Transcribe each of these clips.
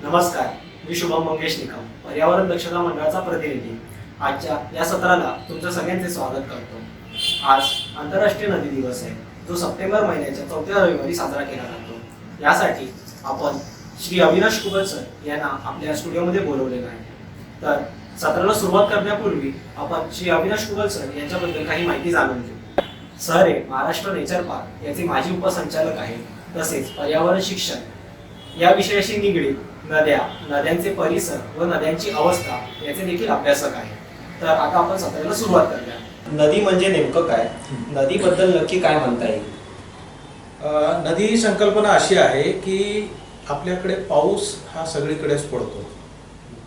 नमस्कार, मी शुभम मंगेश निकम, पर्यावरण दक्षता मंडळाचा प्रतिनिधी. आजच्या या सत्राला तुमच्या सगळ्यांचे स्वागत करतो. आज आंतरराष्ट्रीय नदी दिवस आहे, जो सप्टेंबर महिन्याच्या 4थ्या रविवारी साजरा केला जातो. यासाठी आपण श्री अविनाश कुबल सर यांना आपल्या स्टुडिओमध्ये बोलवलेलं आहे. तर सत्राला सुरुवात करण्यापूर्वी आपण श्री अविनाश कुबल सर यांच्याबद्दल काही माहिती जाणून घेऊ. सर हे महाराष्ट्र नेचर पार्क याचे माजी उपसंचालक आहेत. तसेच पर्यावरण शिक्षण या विषयाशी निगडीत नद्या, नद्यांचे परिसर व नद्यांची अवस्था याचे देखील अभ्यासक आहे. तर आता आपण सत्राला सुरुवात करूया. नदी म्हणजे नेमकं काय? नदीबद्दल नक्की काय म्हणता येईल? नदी ही संकल्पना अशी आहे की आपल्याकडे पाऊस हा सगळीकडेच पडतो.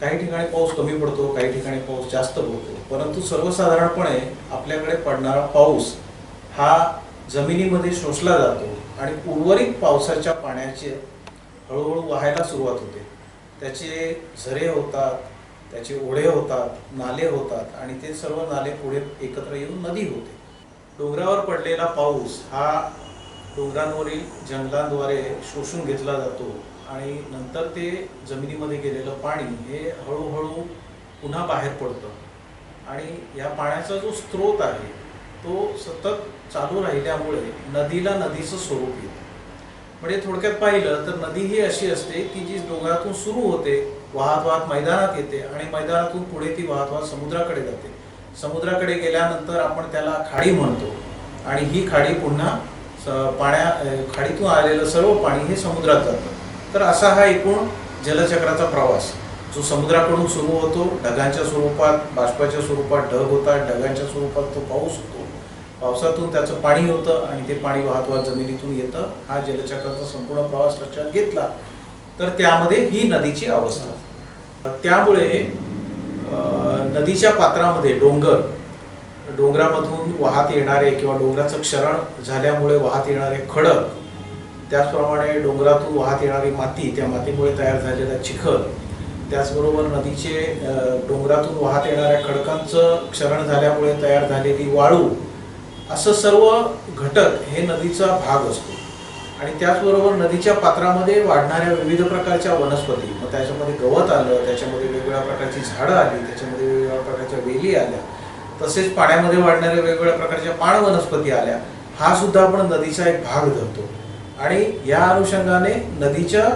काही ठिकाणी पाऊस कमी पडतो, काही ठिकाणी पाऊस जास्त पडतो, परंतु सर्वसाधारणपणे आपल्याकडे पडणारा पाऊस हा जमिनीमध्ये शोषला जातो आणि उर्वरित पावसाच्या पाण्याचे हळूहळू वाहायला सुरुवात होते. त्याचे झरे होतात, त्याचे ओढे होतात, नाले होतात आणि ते सर्व नाले पुढे एकत्र येऊन नदी होते. डोंगरावर पडलेला पाऊस हा डोंगरांवरील जंगलांद्वारे शोषून घेतला जातो आणि नंतर ते जमिनीमध्ये गेलेलं पाणी हे हळूहळू पुन्हा बाहेर पडतं आणि या पाण्याचा जो स्रोत आहे तो सतत चालू राहिल्यामुळे नदीला नदीचं स्वरूप येतं. म्हणजे थोडक्यात पाहिलं तर नदी ही अशी असते की जी डोंगरातून सुरू होते, वाहत वाहत मैदानात येते आणि मैदानातून पुढे ती वाहत वाहत समुद्राकडे जाते. समुद्राकडे गेल्यानंतर आपण त्याला खाडी म्हणतो आणि ही खाडी पुन्हा खाडीतून आलेलं सर्व पाणी हे समुद्रात जातं. तर असा हा एकूण जलचक्राचा प्रवास जो समुद्राकडून सुरू होतो, ढगांच्या स्वरूपात, बाष्पाच्या स्वरूपात ढग होतात, ढगांच्या स्वरूपात तो पाऊस होतो, पावसातून त्याचं पाणी होतं आणि ते पाणी वाहत वाहत जमिनीतून येतं. हा जलचक्राचा संपूर्ण प्रवास लक्षात घेतला तर त्यामध्ये ही नदीची अवस्था. त्यामुळे नदीच्या पात्रामध्ये डोंगरामधून वाहत येणारे किंवा डोंगराचं क्षरण झाल्यामुळे वाहत येणारे खडक, त्याचप्रमाणे डोंगरातून वाहत येणारी माती, त्या मातीमुळे तयार झालेला चिखल, त्याचबरोबर नदीचे डोंगरातून वाहत येणाऱ्या खडकांचं क्षरण झाल्यामुळे तयार झालेली वाळू, असं सर्व घटक हे नदीचा भाग असतो. आणि त्याचबरोबर नदीच्या पात्रामध्ये वाढणाऱ्या विविध प्रकारच्या वनस्पती, मग त्याच्यामध्ये गवत आलं, त्याच्यामध्ये वेगवेगळ्या प्रकारची झाडं आली, त्याच्यामध्ये वेगवेगळ्या प्रकारच्या वेली आल्या, तसेच पाण्यामध्ये वाढणाऱ्या वेगवेगळ्या प्रकारच्या पाण वनस्पती आल्या, हा सुद्धा आपण नदीचा एक भाग धरतो. आणि या अनुषंगाने नदीच्या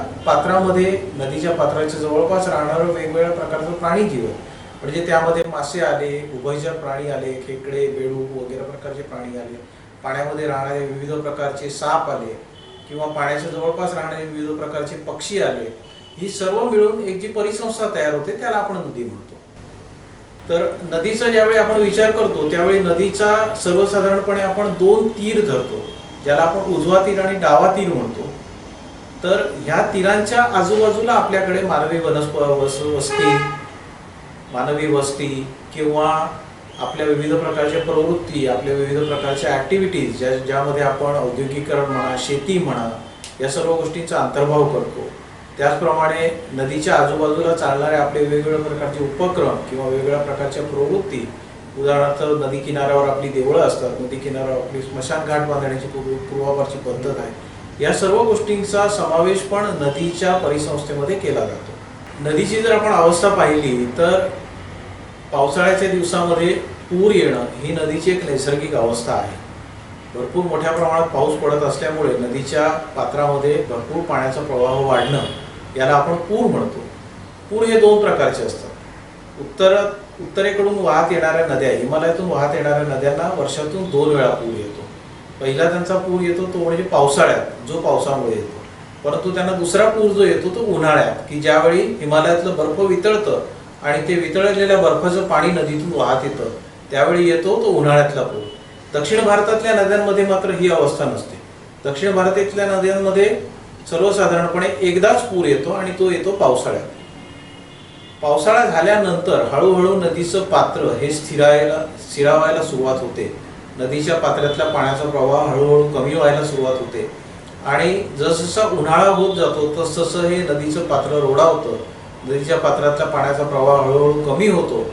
पात्राच्या जवळपास राहणारं वेगवेगळ्या प्रकारचं प्राणीजीवन, म्हणजे त्यामध्ये मासे आले, उभयचर प्राणी आले, खेकडे, बेडूक वगैरे प्रकारचे प्राणी आले, पाण्यामध्ये राहणारे विविध प्रकारचे साप आले किंवा पाण्याच्या जवळपास राहणारे विविध प्रकारचे पक्षी आले, ही सर्व मिळून एक जी परिसंस्था तयार होते त्याला आपण नदी म्हणतो. तर नदीचा ज्यावेळी आपण विचार करतो त्यावेळी नदीचा सर्वसाधारणपणे आपण 2 तीर धरतो, ज्याला आपण उजवा तीर आणि डावा तीर म्हणतो. तर ह्या तीरांच्या आजूबाजूला आपल्याकडे मानवी वस्ती किंवा आपल्या विविध प्रकारच्या प्रवृत्ती, आपल्या विविध प्रकारच्या ॲक्टिव्हिटीज ज्यामध्ये आपण औद्योगिकरण म्हणा, शेती म्हणा, या सर्व गोष्टींचा अंतर्भाव करतो. त्याचप्रमाणे नदीच्या आजूबाजूला चालणारे आपले वेगवेगळ्या प्रकारचे उपक्रम किंवा वेगवेगळ्या प्रकारच्या प्रवृत्ती, उदाहरणार्थ नदी किनाऱ्यावर आपली देवळं असतात, नदी किनाऱ्यावर आपली स्मशानघाट बांधण्याची पूर्वापारची पद्धत आहे, या सर्व गोष्टींचा समावेश पण नदीच्या परिसंस्थेमध्ये केला जातो. नदीची जर आपण अवस्था पाहिली तर पावसाळ्याच्या दिवसामध्ये पूर येणं ही नदीची एक नैसर्गिक अवस्था आहे. भरपूर मोठ्या प्रमाणात पाऊस पडत असल्यामुळे नदीच्या पात्रामध्ये भरपूर पाण्याचा प्रवाह वाढणं याला आपण पूर म्हणतो. पूर हे 2 प्रकारचे असतात. उत्तरेकडून वाहत येणाऱ्या नद्या, हिमालयातून वाहत येणाऱ्या नद्यांना वर्षातून 2 वेळा पूर येतो. पहिला त्यांचा पूर येतो तो म्हणजे पावसाळ्यात, जो पावसामुळे येतो. परंतु त्यांना दुसरा पूर जो येतो तो उन्हाळ्यात, की ज्यावेळी हिमालयातलं बर्फ वितळतं आणि ते वितळलेल्या बर्फाचं पाणी नदीतून वाहत येतं, त्यावेळी येतो तो उन्हाळ्यातला पूर. दक्षिण भारतातल्या नद्यांमध्ये मात्र ही अवस्था नसते. दक्षिण भारतातल्या नद्यांमध्ये सर्वसाधारणपणे एकदाच पूर येतो आणि तो येतो पावसाळ्यात. पावसाळा झाल्यानंतर हळूहळू नदीचं पात्र हे स्थिरावायला सुरुवात होते. नदीच्या पात्रातल्या पाण्याचा प्रवाह हळूहळू कमी व्हायला सुरुवात होते आणि जसजसा उन्हाळा होत जातो तसतसं हे नदीचं पात्र रोडावतं. नदीच्या पात्रातल्या पाण्याचा प्रवाह हळूहळू कमी होतो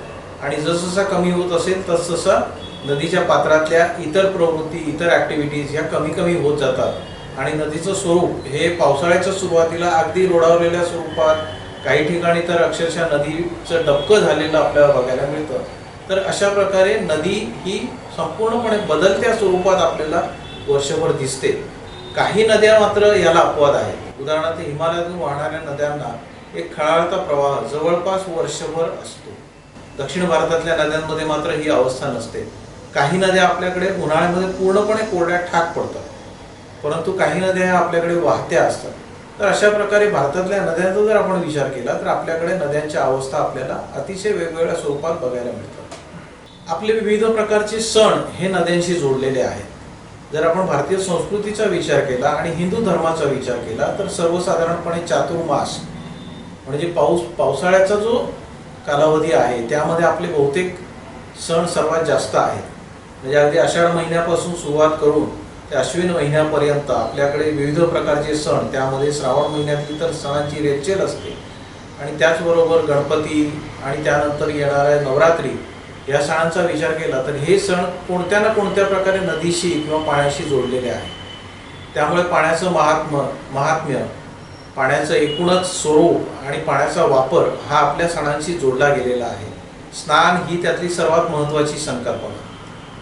आणि जसजसा कमी होत असेल तसतसा नदीच्या पात्रातल्या इतर प्रवृत्ती, इतर ॲक्टिव्हिटीज ह्या कमी कमी होत जातात आणि नदीचं स्वरूप हे पावसाळ्याच्या सुरुवातीला अगदी रोडावलेल्या स्वरूपात काही ठिकाणी तर अक्षरशः नदीचं डबकं झालेलं आपल्याला बघायला मिळतं. तर अशा प्रकारे नदी ही संपूर्णपणे बदलत्या स्वरूपात आपल्याला वर्षभर दिसते. काही नद्या मात्र याला अपवाद आहेत. उदाहरणार्थ हिमालयातून वाहणाऱ्या नद्यांना एक खळाळता प्रवाह जवळपास वर्षभर असतो. दक्षिण भारतातल्या नद्यांमध्ये मात्र ही अवस्था नसते. काही नद्या आपल्याकडे उन्हाळ्यामध्ये पूर्णपणे कोरड्या ठाक पडतात, परंतु काही नद्या आपल्याकडे वाहत्या असतात. तर अशा प्रकारे भारतातल्या नद्यांचा जर आपण विचार केला तर आपल्याकडे नद्यांच्या अवस्था आपल्याला अतिशय वेगवेगळ्या स्वरूपात बघायला मिळतात. आपले विविध प्रकारचे सण हे नद्यांशी जोडलेले आहेत. जर आपण भारतीय संस्कृतीचा विचार केला आणि हिंदू धर्माचा विचार केला तर सर्वसाधारणपणे चातुर्मास म्हणजे पावसाळ्याचा जो कालावधी आहे त्यामध्ये आपले बहुतेक सण सर्वात जास्त आहेत. म्हणजे अगदी आषाढ महिन्यापासून सुरुवात करून ते अश्विन महिन्यापर्यंत आपल्याकडे विविध प्रकारचे सण, त्यामध्ये श्रावण महिन्यातली तर सणांची रेलचेल असते आणि त्याचबरोबर गणपती आणि त्यानंतर येणाऱ्या नवरात्री या सणांचा विचार केला तर हे सण कोणत्या ना कोणत्या प्रकारे नदीशी किंवा पाण्याशी जोडलेले आहेत. त्यामुळे पाण्याचं महात्म्य, पाण्याचं एकूणच स्वरूप आणि पाण्याचा वापर हा आपल्या सणांशी जोडला गेलेला आहे. स्नान ही त्यातली सर्वात महत्त्वाची संकल्पना.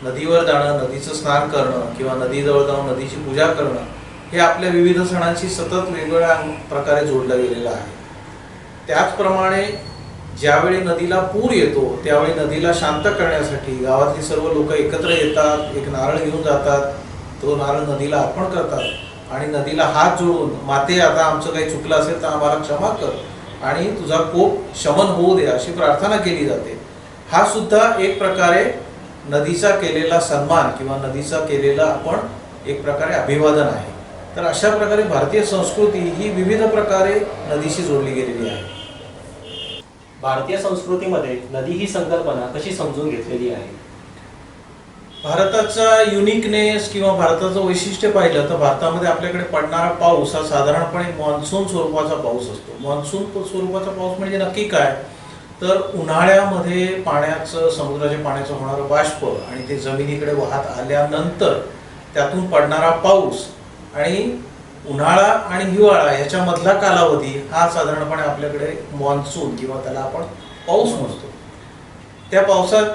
नदीवर जाणं, नदीचं स्नान करणं किंवा नदीजवळ जाऊन नदीची पूजा करणं हे आपल्या विविध सणांशी सतत वेगवेगळ्या प्रकारे जोडलं गेलेलं आहे. त्याचप्रमाणे ज्यावेळी नदीला पूर येतो त्यावेळी नदीला शांत करण्यासाठी गावातली सर्व लोक एकत्र येतात, एक नारळ घेऊन जातात, तो नारळ नदीला अर्पण करतात आणि नदीला हात जोडून, माते आता आमचं काही चुकलं असेल तर आम्हाला क्षमा कर आणि तुझा कोप शमन होऊ दे अशी प्रार्थना केली जाते. हा सुद्धा एक प्रकारे नदीचा केलेला सन्मान किंवा नदीचा केलेला आपण एक प्रकारे अभिवादन आहे. तर अशा प्रकारे भारतीय संस्कृती ही विविध प्रकारे नदीशी जोडली गेलेली आहे. भारतीय संस्कृतीमध्ये नदी ही संकल्पना कशी समजून घेतलेली आहे? भारताचा युनिकनेस किंवा भारताचं वैशिष्ट्य पाहिलं तर भारतामध्ये आपल्याकडे पडणारा पाऊस हा साधारणपणे मान्सून स्वरूपाचा पाऊस असतो. मान्सून स्वरूपाचा पाऊस म्हणजे नक्की काय, तर उन्हाळ्यामध्ये पाण्याचं, समुद्राच्या पाण्याचं होणारं बाष्प आणि ते जमिनीकडे वाहत आल्यानंतर त्यातून पडणारा पाऊस आणि उन्हाळा आणि हिवाळा याच्यामधला कालावधी हा साधारणपणे आपल्याकडे मान्सून किंवा त्याला आपण पाऊस म्हणतो. त्या पावसात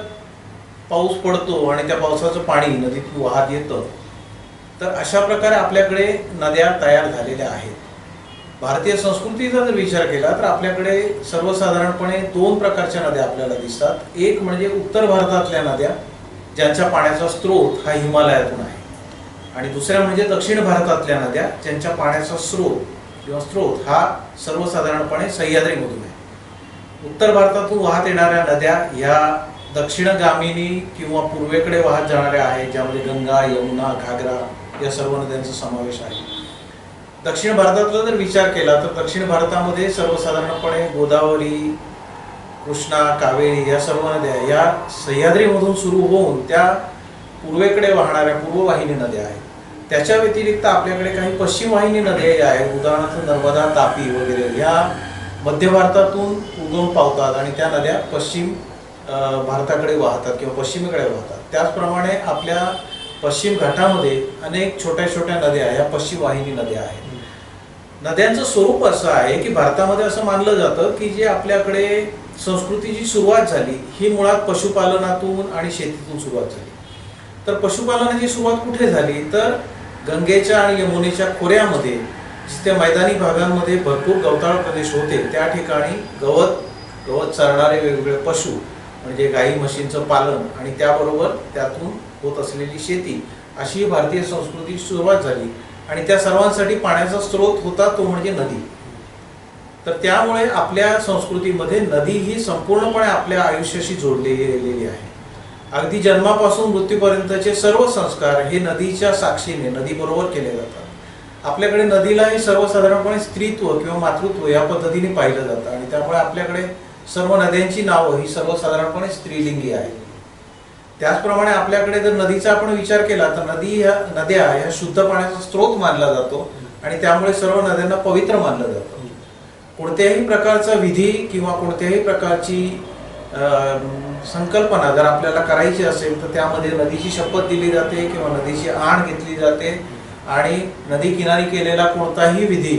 पाऊस पडतो आणि त्या पावसाचं पाणी नदीतून वाहत येतं. तर अशा प्रकारे आपल्याकडे नद्या तयार झालेल्या आहेत. भारतीय संस्कृतीचा जर विचार केला तर आपल्याकडे सर्वसाधारणपणे दोन प्रकारच्या नद्या आपल्याला दिसतात. एक म्हणजे उत्तर भारतातल्या नद्या ज्यांच्या पाण्याचा स्रोत हा हिमालयातून आहे आणि दुसऱ्या म्हणजे दक्षिण भारतातल्या नद्या ज्यांच्या पाण्याचा स्रोत हा सर्वसाधारणपणे सह्याद्रीमधून आहे. उत्तर भारतातून वाहत येणाऱ्या नद्या ह्या दक्षिणगामिनी किंवा पूर्वेकडे वाहत जाणाऱ्या आहेत, ज्यामध्ये गंगा, यमुना, घागरा या सर्व नद्यांचा समावेश आहे. दक्षिण भारतातला जर विचार केला तर दक्षिण भारतामध्ये सर्वसाधारणपणे गोदावरी, कृष्णा, कावेरी या सर्व नद्या या सह्याद्रीमधून सुरू होऊन त्या पूर्वेकडे वाहणाऱ्या पूर्ववाहिनी नद्या आहेत. त्याच्या व्यतिरिक्त आपल्याकडे काही पश्चिम वाहिनी नद्या आहेत. उदाहरणार्थ नर्मदा, तापी वगैरे या मध्य भारतातून उगम पावतात आणि त्या नद्या पश्चिम भारताकडे वाहतात किंवा पश्चिमेकडे वाहतात. त्याचप्रमाणे आपल्या पश्चिम घाटामध्ये अनेक छोट्या छोट्या नद्या या पश्चिम वाहिनी नद्या आहेत. नद्यांचं स्वरूप असं आहे की भारतामध्ये असं मानलं जातं की जे आपल्याकडे संस्कृतीची सुरुवात झाली ही मुळात पशुपालनातून आणि शेतीतून सुरुवात झाली. तर पशुपालनाची सुरुवात कुठे झाली तर गंगेच्या आणि यमुनेच्या खोऱ्यामध्ये, जिथे मैदानी भागांमध्ये भरपूर गवताळ प्रदेश होते त्या ठिकाणी गवत चरणारे वेगवेगळे पशु म्हणजे गाई म्हशींचं पालन आणि त्याबरोबर त्यातून होत असलेली शेती अशी भारतीय संस्कृतीची सुरुवात झाली आणि त्या सर्वांसाठी पाण्याचा स्रोत होता तो म्हणजे नदी. तर त्यामुळे आपल्या संस्कृतीमध्ये नदी ही संपूर्णपणे आपल्या आयुष्याशी जोडली गेलेली आहे. अगदी जन्मापासून मृत्यूपर्यंतचे सर्व संस्कार हे नदीच्या साक्षीने नदीबरोबर केले जातात. आपल्याकडे नदीला हे सर्वसाधारणपणे स्त्रीत्व किंवा मातृत्व या पद्धतीने पाहिलं जातं आणि त्यामुळे आपल्याकडे सर्व नद्यांची नावं ही सर्वसाधारणपणे स्त्रीलिंगी आहेत. त्याचप्रमाणे आपल्याकडे जर नदीचा आपण विचार केला तर नद्या ह्या शुद्ध पाण्याचा स्रोत मानला जातो आणि त्यामुळे सर्व नद्यांना पवित्र मानलं जातं. कोणत्याही प्रकारचा विधी किंवा कोणत्याही प्रकारची संकल्पना जर आपल्याला करायची असेल तर त्यामध्ये नदीची शपथ दिली जाते किंवा नदीची आण घेतली जाते आणि नदी किनारी केलेला कोणताही विधी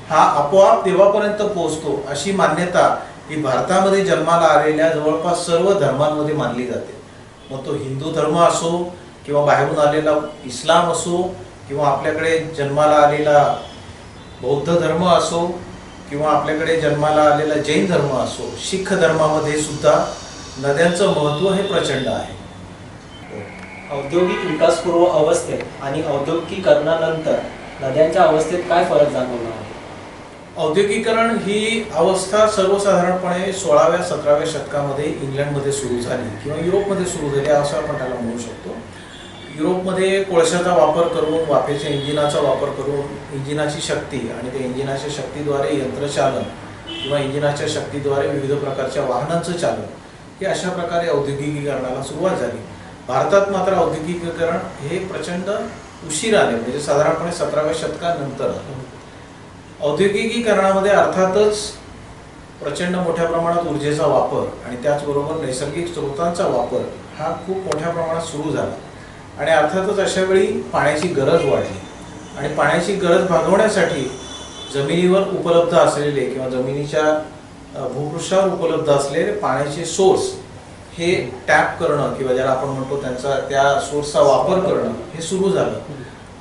हा आपोआप देवापर्यंत पोहोचतो अशी मान्यता ही भारतामध्ये जन्माला आलेल्या जवळपास सर्व धर्मांमध्ये मानली जाते. मग तो हिंदू धर्म असो किंवा बाहेरून आलेला इस्लाम असो किंवा आपल्याकडे जन्माला आलेला बौद्ध धर्म असो किंवा आपल्याकडे जन्माला आलेला जैन धर्म असो, शीख धर्मामध्ये सुद्धा नद्यांचं महत्त्व हे प्रचंड आहे. औद्योगिक विकासपूर्व अवस्थेत आणि औद्योगिकीकरणानंतर नद्यांच्या अवस्थेत काय फरक जाणवला आहे? औद्योगिकरण ही अवस्था सर्वसाधारणपणे 16व्या-17व्या शतकामध्ये इंग्लंडमध्ये सुरू झाली किंवा युरोपमध्ये सुरू झाली असं आपण त्याला म्हणू शकतो. युरोपमध्ये कोळशाचा वापर करून, वाफेच्या इंजिनाचा वापर करून इंजिनाची शक्ती आणि त्या इंजिनाच्या शक्तीद्वारे यंत्रचालन किंवा इंजिनाच्या शक्तीद्वारे विविध प्रकारच्या वाहनांचं चालन हे अशा प्रकारे औद्योगिकीकरणाला सुरुवात झाली. भारतात मात्र औद्योगिकीकरण हे प्रचंड उशिराने म्हणजे साधारणपणे 17व्या शतकानंतर. औद्योगिकीकरणामध्ये अर्थातच प्रचंड मोठ्या प्रमाणात ऊर्जेचा वापर आणि त्याचबरोबर नैसर्गिक स्रोतांचा वापर हा खूप मोठ्या प्रमाणात सुरू झाला आणि अर्थातच अशा वेळी पाण्याची गरज वाढली आणि पाण्याची गरज भागवण्यासाठी जमिनीवर उपलब्ध असलेले किंवा जमिनीच्या भूपृष्ठावर उपलब्ध असलेले पाण्याचे सोर्स हे टॅप करणं किंवा ज्याला आपण म्हणतो त्या सोर्सचा वापर करणं हे सुरू झालं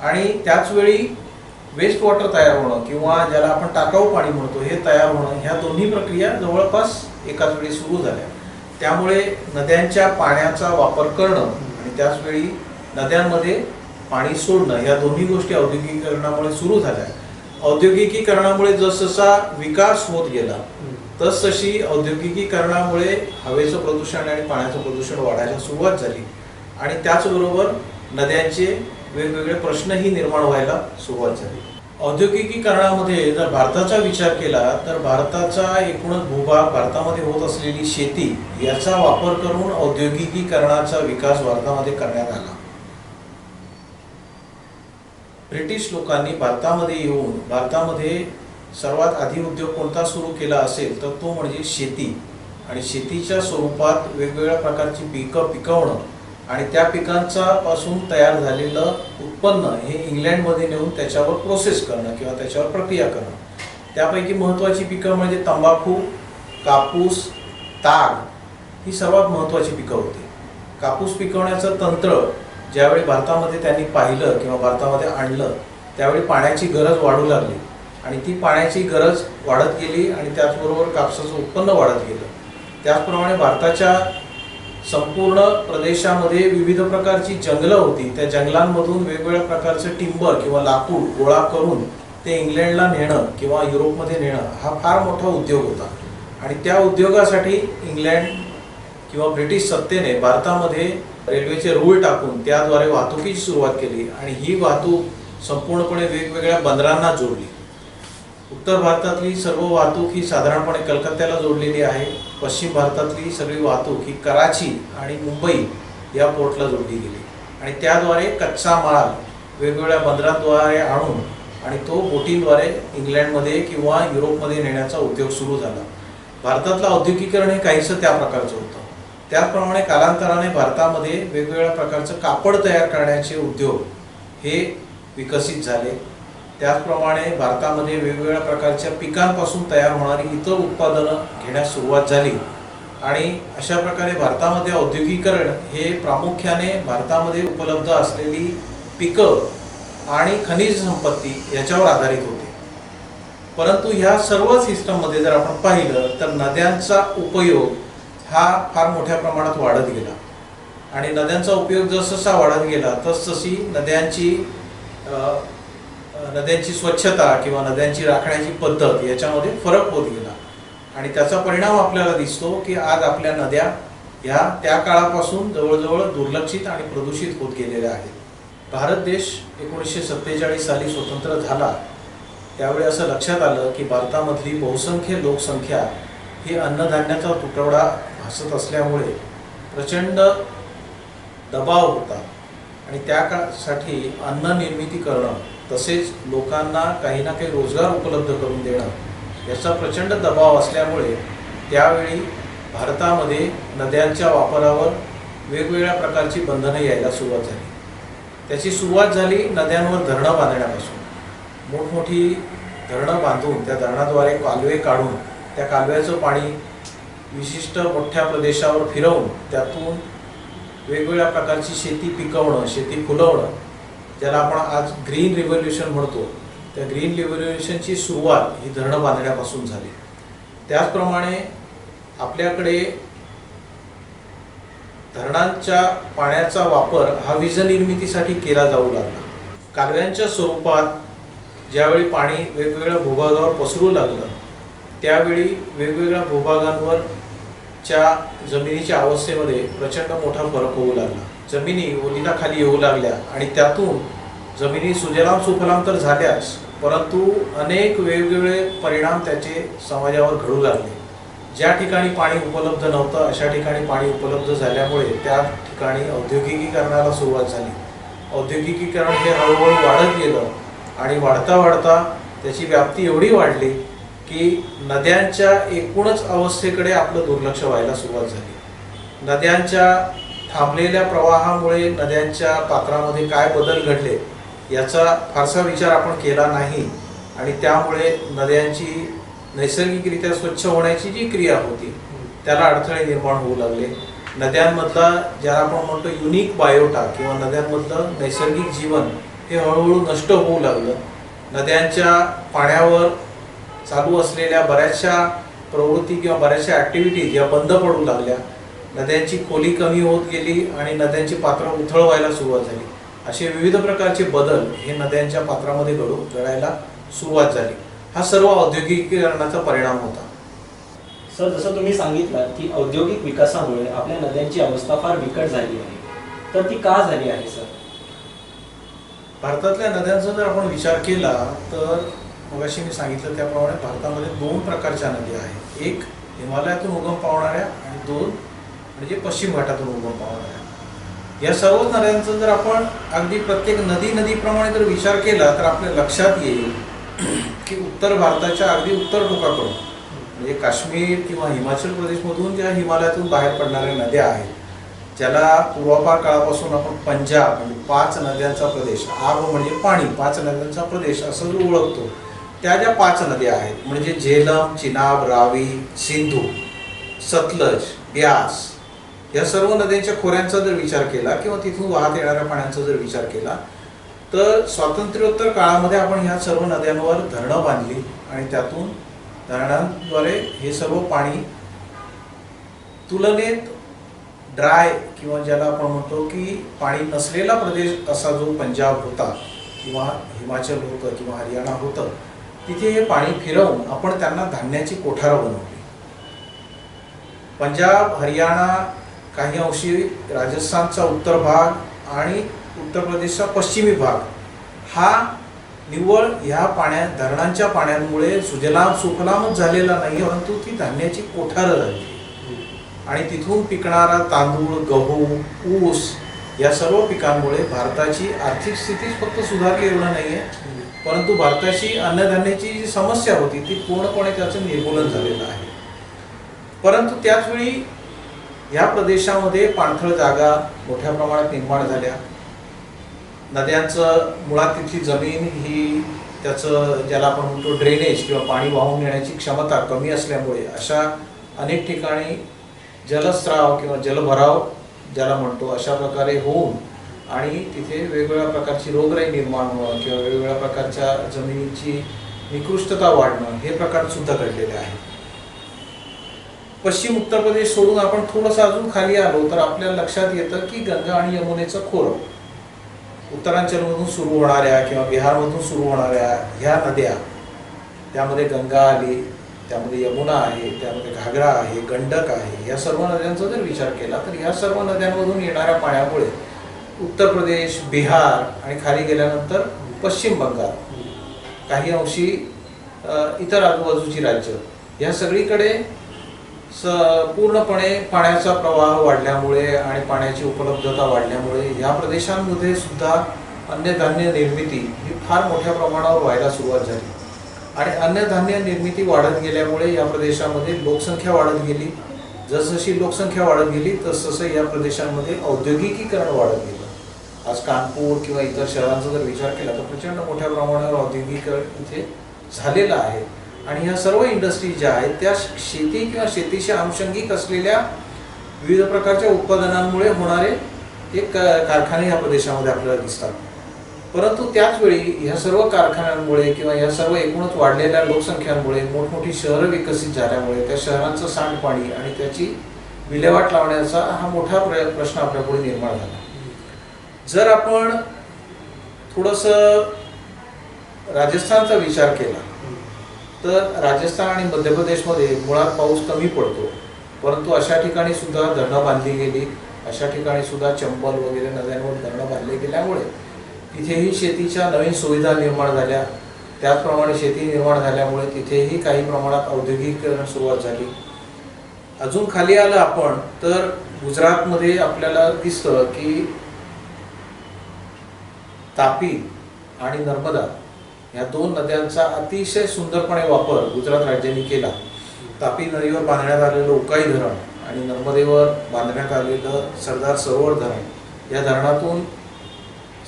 आणि त्याच वेळी वेस्ट वॉटर तयार होणं किंवा ज्याला आपण टाकाऊ पाणी म्हणतो हे तयार होणं ह्या दोन्ही प्रक्रिया जवळपास एकाच वेळी सुरू झाल्या. त्यामुळे नद्यांच्या पाण्याचा वापर करणं आणि त्याच वेळी नद्यांमध्ये पाणी सोडणं ह्या दोन्ही गोष्टी औद्योगिकीकरणामुळे सुरू झाल्या. औद्योगिकीकरणामुळे जसजसा विकास होत गेला तसतशी औद्योगिकीकरणामुळे हवेचं प्रदूषण आणि पाण्याचं प्रदूषण वाढायला सुरुवात झाली आणि त्याचबरोबर नद्यांचे वेगवेगळे प्रश्नही निर्माण व्हायला सुरुवात झाली. औद्योगिकीकरणामध्ये जर भारताचा विचार केला तर भारताचा एकूणच भूभाग, भारतामध्ये होत असलेली शेती याचा वापर करून औद्योगिकीकरणाचा विकास भारतामध्ये करण्यात आला. ब्रिटिश लोकांनी भारतामध्ये येऊन भारतामध्ये सर्वात आधी उद्योग कोणता सुरू केला असेल तर तो म्हणजे शेती आणि शेतीच्या स्वरूपात वेगवेगळ्या प्रकारची पिकं पिकवणं आणि त्या पिकांचा पासून तयार झालेलं उत्पन्न हे इंग्लंडमध्ये नेऊन त्याच्यावर प्रोसेस करणं किंवा त्याच्यावर प्रक्रिया करणं. त्यापैकी महत्त्वाची पिकं म्हणजे तंबाखू, कापूस, ताग ही सर्वात महत्त्वाची पिकं होती. कापूस पिकवण्याचं तंत्र ज्यावेळी भारतामध्ये त्यांनी पाहिलं किंवा भारतामध्ये आणलं त्यावेळी पाण्याची गरज वाढू लागली आणि ती पाण्याची गरज वाढत गेली आणि त्याचबरोबर कापसाचं उत्पन्न वाढत गेलं. त्याचप्रमाणे भारताच्या संपूर्ण प्रदेशामध्ये विविध प्रकारची जंगलं होती. त्या जंगलांमधून वेगवेगळ्या प्रकारचं टिंबर किंवा लाकूड गोळा करून ते इंग्लंडला नेणं किंवा युरोपमध्ये नेणं हा फार मोठा उद्योग होता आणि त्या उद्योगासाठी इंग्लंड किंवा ब्रिटिश सत्तेने भारतामध्ये रेल्वेचे रूळ टाकून त्याद्वारे वाहतुकीची सुरुवात केली आणि ही वाहतूक संपूर्णपणे वेगवेगळ्या बंदरांना जोडली. उत्तर भारतातली सर्व वाहतूक ही साधारणपणे कलकत्त्याला जोडलेली आहे. पश्चिम भारतातली सगळी वाहतूक ही कराची आणि मुंबई या पोर्टला जोडली गेली आणि त्याद्वारे कच्चा माल वेगवेगळ्या बंदरांद्वारे आणून आणि तो बोटींद्वारे इंग्लंडमध्ये किंवा युरोपमध्ये नेण्याचा उद्योग सुरू झाला. भारतातलं औद्योगिकीकरण हे काहीसं त्या प्रकारचं होतं. त्याचप्रमाणे कालांतराने भारतामध्ये वेगवेगळ्या प्रकारचं कापड तयार करण्याचे उद्योग हे विकसित झाले. त्याचप्रमाणे भारतामध्ये वेगवेगळ्या प्रकारच्या पिकांपासून तयार होणारी इतर उत्पादनं घेण्यास सुरुवात झाली आणि अशा प्रकारे भारतामध्ये औद्योगिकीकरण हे प्रामुख्याने भारतामध्ये उपलब्ध असलेली पिकं आणि खनिज संपत्ती याच्यावर आधारित होते. परंतु ह्या सर्व सिस्टममध्ये जर आपण पाहिलं तर नद्यांचा उपयोग हा फार मोठ्या प्रमाणात वाढत गेला आणि नद्यांचा उपयोग जसजसा वाढत गेला तसतशी नद्यांची स्वच्छता किंवा नद्यांची राखण्याची पद्धत याच्यामध्ये फरक होत गेला आणि त्याचा परिणाम आपल्याला दिसतो की आज आपल्या नद्या ह्या त्या काळापासून जवळजवळ दुर्लक्षित आणि प्रदूषित होत गेलेल्या आहेत. भारत देश 1947 साली स्वतंत्र झाला त्यावेळी असं लक्षात आलं की भारतामधली बहुसंख्य लोकसंख्या ही अन्नधान्याचा तुटवडा भासत असल्यामुळे प्रचंड दबाव होता आणि त्यासाठी अन्न निर्मिती करणं तसेच लोकांना काही ना काही रोजगार उपलब्ध करून देणं याचा प्रचंड दबाव असल्यामुळे त्यावेळी भारतामध्ये नद्यांच्या वापरावर वेगवेगळ्या प्रकारची बंधनं यायला सुरुवात झाली. त्याची सुरुवात झाली नद्यांवर धरणं बांधण्यापासून. मोठमोठी धरणं बांधून त्या धरणाद्वारे कालवे काढून त्या कालव्याचं पाणी विशिष्ट मोठ्या प्रदेशावर फिरवून त्यातून वेगवेगळ्या प्रकारची शेती पिकवणं, शेती फुलवणं, ज्याला आपण आज ग्रीन रिव्होल्युशन म्हणतो, त्या ग्रीन रिव्होल्युशनची सुरुवात ही धरणं बांधण्यापासून झाली. त्याचप्रमाणे आपल्याकडे धरणांच्या पाण्याचा वापर हा वीज निर्मितीसाठी केला जाऊ लागला. कालव्यांच्या स्वरूपात ज्यावेळी पाणी वेगवेगळ्या भूभागावर पसरू लागलं त्यावेळी वेगवेगळ्या भूभागांवरच्या जमिनीच्या अवस्थेमध्ये प्रचंड मोठा फरक होऊ लागला. जमिनी ओलिताखाली येऊ लागल्या आणि त्यातून जमिनी सुजलाम सुफलाम तर झाल्याच, परंतु अनेक वेगवेगळे परिणाम त्याचे समाजावर घडू लागले. ज्या ठिकाणी पाणी उपलब्ध नव्हतं अशा ठिकाणी पाणी उपलब्ध झाल्यामुळे त्या ठिकाणी औद्योगिकीकरणाला सुरुवात झाली. औद्योगिकीकरण हे हळूहळू वाढत गेलं आणि वाढता वाढता त्याची व्याप्ती एवढी वाढली की नद्यांच्या एकूणच अवस्थेकडे आपलं दुर्लक्ष व्हायला सुरुवात झाली. नद्यांच्या थांबलेल्या प्रवाहामुळे नद्यांच्या पात्रामध्ये काय बदल घडले याचा फारसा विचार आपण केला नाही आणि त्यामुळे नद्यांची नैसर्गिकरित्या स्वच्छ होण्याची जी क्रिया होती त्याला अडथळे निर्माण होऊ लागले. नद्यांमधला ज्याला आपण म्हणतो युनिक बायोटा किंवा नद्यांमधलं नैसर्गिक जीवन हे हळूहळू नष्ट होऊ लागलं. नद्यांच्या पाण्यावर चालू असलेल्या बऱ्याचशा प्रवृत्ती किंवा बऱ्याचशा ॲक्टिव्हिटीज या बंद पडू लागल्या. नद्यांची खोली कमी होत गेली आणि नद्यांची पात्र उथळ व्हायला सुरुवात झाली. असे विविध प्रकारचे बदल हे नद्यांच्या पात्रामध्ये घडायला सुरुवात झाली. हा सर्व औद्योगिकीकरणाचा परिणाम होता. सर, जसं तुम्ही सांगितलं की औद्योगिक विकासामुळे आपल्या नद्यांची अवस्था फार बिकट झाली आहे, तर ती का झाली आहे सर? भारतातल्या नद्यांचा जर आपण विचार केला तर मगाशी मी सांगितलं त्याप्रमाणे भारतामध्ये 2 प्रकारच्या नद्या आहेत. एक हिमालयातून उगम पावणाऱ्या आणि 2 म्हणजे पश्चिम घाटातून उगम पावणाऱ्या. या सर्व नद्यांचा जर आपण अगदी प्रत्येक नदीप्रमाणे जर विचार केला तर आपल्या लक्षात येईल की उत्तर भारताच्या अगदी उत्तर टोकाकडून म्हणजे काश्मीर किंवा हिमाचल प्रदेशमधून ज्या हिमालयातून बाहेर पडणाऱ्या नद्या आहेत, ज्याला पूर्वापार काळापासून आपण पंजाब म्हणजे 5 नद्यांचा प्रदेश, आब म्हणजे पाणी, 5 नद्यांचा प्रदेश असं जो ओळखतो, त्या ज्या 5 नद्या आहेत म्हणजे झेलम, चिनाब, रावी, सिंधू, सतलज, ब्यास या सर्व नद्यांच्या खोऱ्यांचा जर विचार केला किंवा तिथून वाहत येणाऱ्या पाण्याचा जर विचार केला तर स्वातंत्र्योत्तर काळामध्ये आपण ह्या सर्व नद्यांवर धरणं बांधली आणि त्यातून धरणांद्वारे हे सर्व पाणी तुलनेत ड्राय किंवा ज्याला आपण म्हणतो की पाणी नसलेला प्रदेश असा जो पंजाब होता किंवा हिमाचल होतं किंवा हरियाणा होतं, तिथे हे पाणी फिरवून आपण त्यांना धान्याची कोठारं बनवली. पंजाब, हरियाणा, काही अंशी राजस्थानचा उत्तर भाग आणि उत्तर प्रदेशचा पश्चिमी भाग हा निव्वळ ह्या धरणांच्या पाण्यामुळे सुजलाम सुफलामच झालेला नाही, परंतु ती धान्याची कोठारं झाली आणि तिथून पिकणारा तांदूळ, गहू, ऊस या सर्व पिकांमुळे भारताची आर्थिक स्थितीच फक्त सुधारली एवढं नाही आहे, परंतु भारताची अन्नधान्याची जी समस्या होती ती पूर्णपणे त्याचं निर्मूलन झालेलं आहे. परंतु त्याचवेळी या प्रदेशामध्ये पाणथळ जागा मोठ्या प्रमाणात निर्माण झाल्या. नद्यांचं मुळात तिथली जमीन ही त्याचं ज्याला आपण म्हणतो ड्रेनेज किंवा पाणी वाहून नेण्याची क्षमता कमी असल्यामुळे अशा अनेक ठिकाणी जलस्राव किंवा जलभराव ज्याला म्हणतो अशा प्रकारे होऊन आणि तिथे वेगवेगळ्या प्रकारची रोगराई निर्माण होणं किंवा वेगवेगळ्या प्रकारच्या जमिनीची निकृष्टता वाढणं हे प्रकार सुद्धा घडलेले आहेत. पश्चिम उत्तर प्रदेश सोडून आपण थोडंसं अजून खाली आलो तर आपल्या लक्षात येतं की गंगा आणि यमुनेचं खोरं, उत्तरांचलमधून सुरू होणाऱ्या किंवा बिहारमधून सुरू होणाऱ्या ह्या नद्या, त्यामध्ये गंगा आली, त्यामध्ये यमुना आहे, त्यामध्ये घागरा आहे, गंडक आहे, या सर्व नद्यांचा जर विचार केला तर या सर्व नद्यांमधून येणाऱ्या पाण्यामुळे उत्तर प्रदेश, बिहार आणि खाली गेल्यानंतर पश्चिम बंगाल, काही अंशी इतर आजूबाजूची राज्य या सगळीकडे पूर्णपणे पाण्याचा प्रवाह वाढल्यामुळे आणि पाण्याची उपलब्धता वाढल्यामुळे या प्रदेशांमध्ये सुद्धा अन्नधान्य निर्मिती ही फार मोठ्या प्रमाणावर व्हायला सुरुवात झाली आणि अन्नधान्य निर्मिती वाढत गेल्यामुळे या प्रदेशामध्ये लोकसंख्या वाढत गेली. जसजशी लोकसंख्या वाढत गेली तसतसं या प्रदेशांमध्ये औद्योगिकीकरण वाढत गेलं. आज कानपूर किंवा इतर शहरांचा जर विचार केला तर प्रचंड मोठ्या प्रमाणावर औद्योगिकीकरण इथे झालेला आहे आणि ह्या सर्व इंडस्ट्री ज्या आहेत त्या शेती किंवा शेतीशी अनुषंगिक असलेल्या विविध प्रकारच्या उत्पादनांमुळे होणारे एक कारखाने ह्या प्रदेशामध्ये आपल्याला दिसतात. परंतु त्याच वेळी ह्या सर्व कारखान्यांमुळे किंवा ह्या सर्व एकूणच वाढलेल्या लोकसंख्यांमुळे मोठमोठी शहरं विकसित झाल्यामुळे त्या शहरांचं सांडपाणी आणि त्याची विल्हेवाट लावण्याचा हा मोठा प्रश्न आपल्यापुढे निर्माण झाला. जर आपण थोडंसं राजस्थानचा विचार केला तर राजस्थान आणि मध्य प्रदेशमध्ये मुळात पाऊस कमी पडतो, परंतु अशा ठिकाणी सुद्धा धरणं बांधली गेली, अशा ठिकाणी सुद्धा चंबल वगैरे नद्यांवर धरणं बांधले गेल्यामुळे तिथेही शेतीच्या नवीन सुविधा निर्माण झाल्या. त्याचप्रमाणे शेती निर्माण झाल्यामुळे तिथेही काही प्रमाणात औद्योगिकीकरण सुरुवात झाली. अजून खाली आलं आपण तर गुजरातमध्ये आपल्याला दिसतं की तापी आणि नर्मदा या दोन नद्यांचा अतिशय सुंदरपणे वापर गुजरात राज्याने केला. तापी नदीवर बांधण्यात आलेलं उकाई धरण आणि नर्मदेवर बांधण्यात आलेलं सरदार सरोवर धरण या धरणातून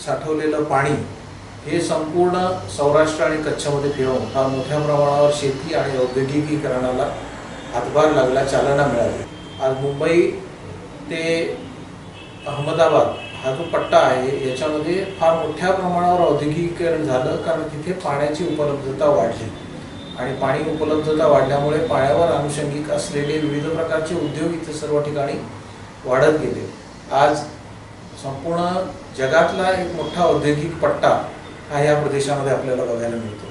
साठवलेलं पाणी हे संपूर्ण सौराष्ट्र आणि कच्छमध्ये फिरवून हा मोठ्या प्रमाणावर शेती आणि औद्योगिकीकरणाला हातभार लागला, चालना मिळाली. आज मुंबई ते अहमदाबाद हा जो पट्टा आहे याच्यामध्ये फार मोठ्या प्रमाणावर औद्योगिकीकरण झालं, कारण तिथे पाण्याची उपलब्धता वाढली आणि पाणी उपलब्धता वाढल्यामुळे पाण्यावर अनुषंगिक असलेले विविध प्रकारचे उद्योग इथे सर्व ठिकाणी वाढत गेले. आज संपूर्ण जगातला एक मोठा औद्योगिक पट्टा हा या प्रदेशामध्ये आपल्याला बघायला मिळतो.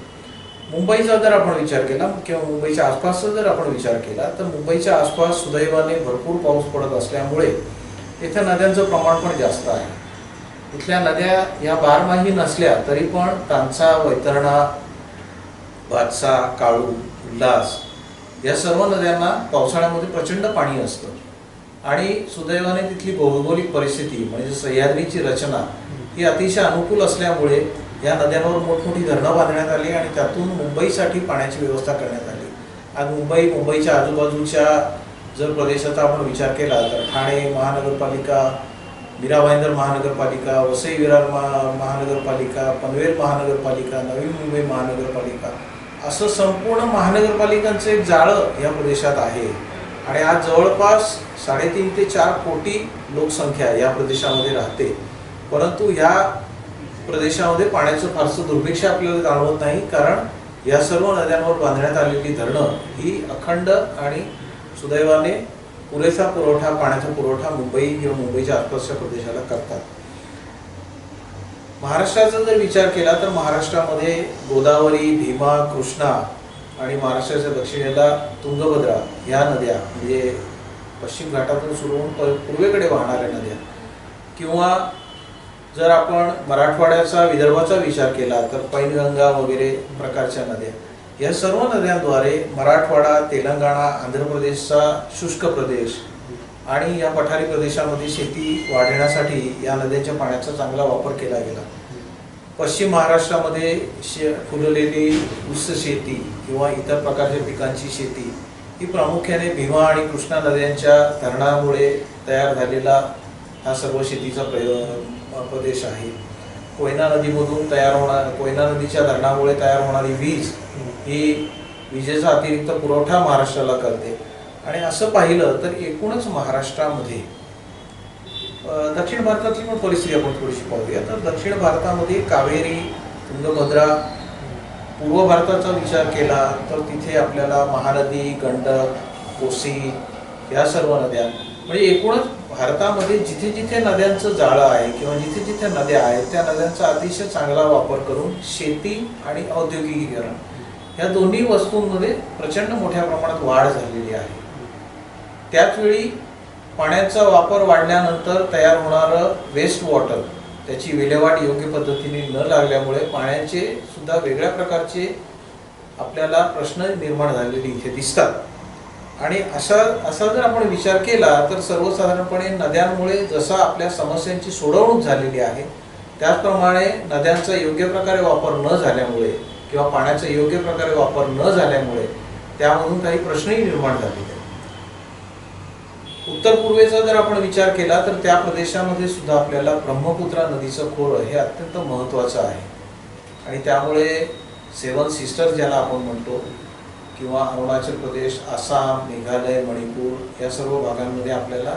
मुंबईचा जर आपण विचार केला किंवा मुंबईच्या आसपासचा जर आपण विचार केला तर मुंबईच्या आसपास सुदैवाने भरपूर पाऊस पडत असल्यामुळे इथे नद्यांचं प्रमाण पण जास्त आहे. इथल्या नद्या या बारमाही नसल्या तरी पण तांसा, वैतरणा, भातसा, काळू, उल्हास या सर्व नद्यांना पावसाळ्यामध्ये प्रचंड पाणी असतं आणि सुदैवाने तिथली भौगोलिक परिस्थिती म्हणजे सह्याद्रीची रचना ही अतिशय अनुकूल असल्यामुळे या नद्यांवर मोठमोठी धरणं बांधण्यात आली आणि त्यातून मुंबईसाठी पाण्याची व्यवस्था करण्यात आली. आज मुंबईच्या आजूबाजूच्या जर प्रदेशाचा आपण विचार केला तर ठाणे महानगरपालिका, मीरा भाईंदर महानगरपालिका, वसई विरार महानगरपालिका, पनवेल महानगरपालिका, नवी मुंबई महानगरपालिका असं संपूर्ण महानगरपालिकांचं एक जाळं या प्रदेशात आहे आणि आज जवळपास 3.5 ते 4 कोटी लोकसंख्या या प्रदेशामध्ये राहते. परंतु ह्या प्रदेशामध्ये पाण्याचं फारसं दुर्भिक्ष आपल्याला जाणवत नाही, कारण या सर्व नद्यांवर बांधण्यात आलेली धरणं ही अखंड आणि सुदैवाने पुरेसा पाण्याचा पुरवठा मुंबई किंवा मुंबईच्या आसपासच्या प्रदेशाला करतात. महाराष्ट्राचा जर विचार केला तर महाराष्ट्रामध्ये गोदावरी, भीमा, कृष्णा आणि महाराष्ट्राच्या दक्षिणेला तुंगभद्रा ह्या नद्या म्हणजे पश्चिम घाटातून सुरू होऊन पूर्वेकडे वाहणाऱ्या नद्या, किंवा जर आपण मराठवाड्याचा विदर्भाचा विचार केला तर पैनगंगा वगैरे प्रकारच्या नद्या, या सर्व नद्यांद्वारे मराठवाडा, तेलंगणा, आंध्र प्रदेशचा शुष्क प्रदेश आणि या पठारी प्रदेशामध्ये शेती वाढवण्यासाठी या नद्यांच्या पाण्याचा चांगला वापर केला गेला. पश्चिम महाराष्ट्रामध्ये फुललेली ऊस शेती किंवा इतर प्रकारच्या पिकांची शेती ही प्रामुख्याने भीमा आणि कृष्णा नद्यांच्या धरणामुळे तयार झालेला हा सर्व शेतीचा प्रदेश आहे. कोयना नदीमधून कोयना नदीच्या धरणामुळे तयार होणारी वीज ही विजेचा अतिरिक्त पुरवठा महाराष्ट्राला करते. आणि असं पाहिलं तर एकूणच महाराष्ट्रामध्ये दक्षिण भारतातली पण परिस्थिती आपण थोडीशी पाहूया. तर दक्षिण भारतामध्ये कावेरी, तुंगभद्रा, पूर्व भारताचा विचार केला तर तिथे आपल्याला महानदी, गंडक, कोसी या सर्व नद्या, म्हणजे एकूणच भारतामध्ये जिथे जिथे नद्यांचं जाळं आहे किंवा जिथे जिथे नद्या आहेत त्या नद्यांचा अतिशय चांगला वापर करून शेती आणि औद्योगिकीकरण या दोन्ही वस्तूंमध्ये प्रचंड मोठ्या प्रमाणात वाढ झालेली आहे. त्याचवेळी पाण्याचा वापर वाढल्यानंतर तयार होणारं वेस्ट वॉटर त्याची विल्हेवाट योग्य पद्धतीने न लागल्यामुळे पाण्याचे सुद्धा वेगळ्या प्रकारचे आपल्याला प्रश्न निर्माण झालेले इथे दिसतात. आणि असा जर आपण विचार केला तर सर्वसाधारणपणे नद्यांमुळे जसा आपल्या समस्यांची सोडवणूक झालेली आहे त्याचप्रमाणे नद्यांचा योग्य प्रकारे वापर न झाल्यामुळे किंवा पाण्याचा योग्य प्रकारे वापर न झाल्यामुळे त्यामधून काही प्रश्नही निर्माण झालेले आहेत. उत्तर पूर्वेचा जर आपण विचार केला तर त्या प्रदेशामध्ये सुद्धा आपल्याला ब्रह्मपुत्रा नदीचं खोरं हे अत्यंत महत्त्वाचं आहे आणि त्यामुळे सेवन सिस्टर ज्याला आपण म्हणतो, किंवा अरुणाचल प्रदेश, आसाम, मेघालय, मणिपूर या सर्व भागांमध्ये आपल्याला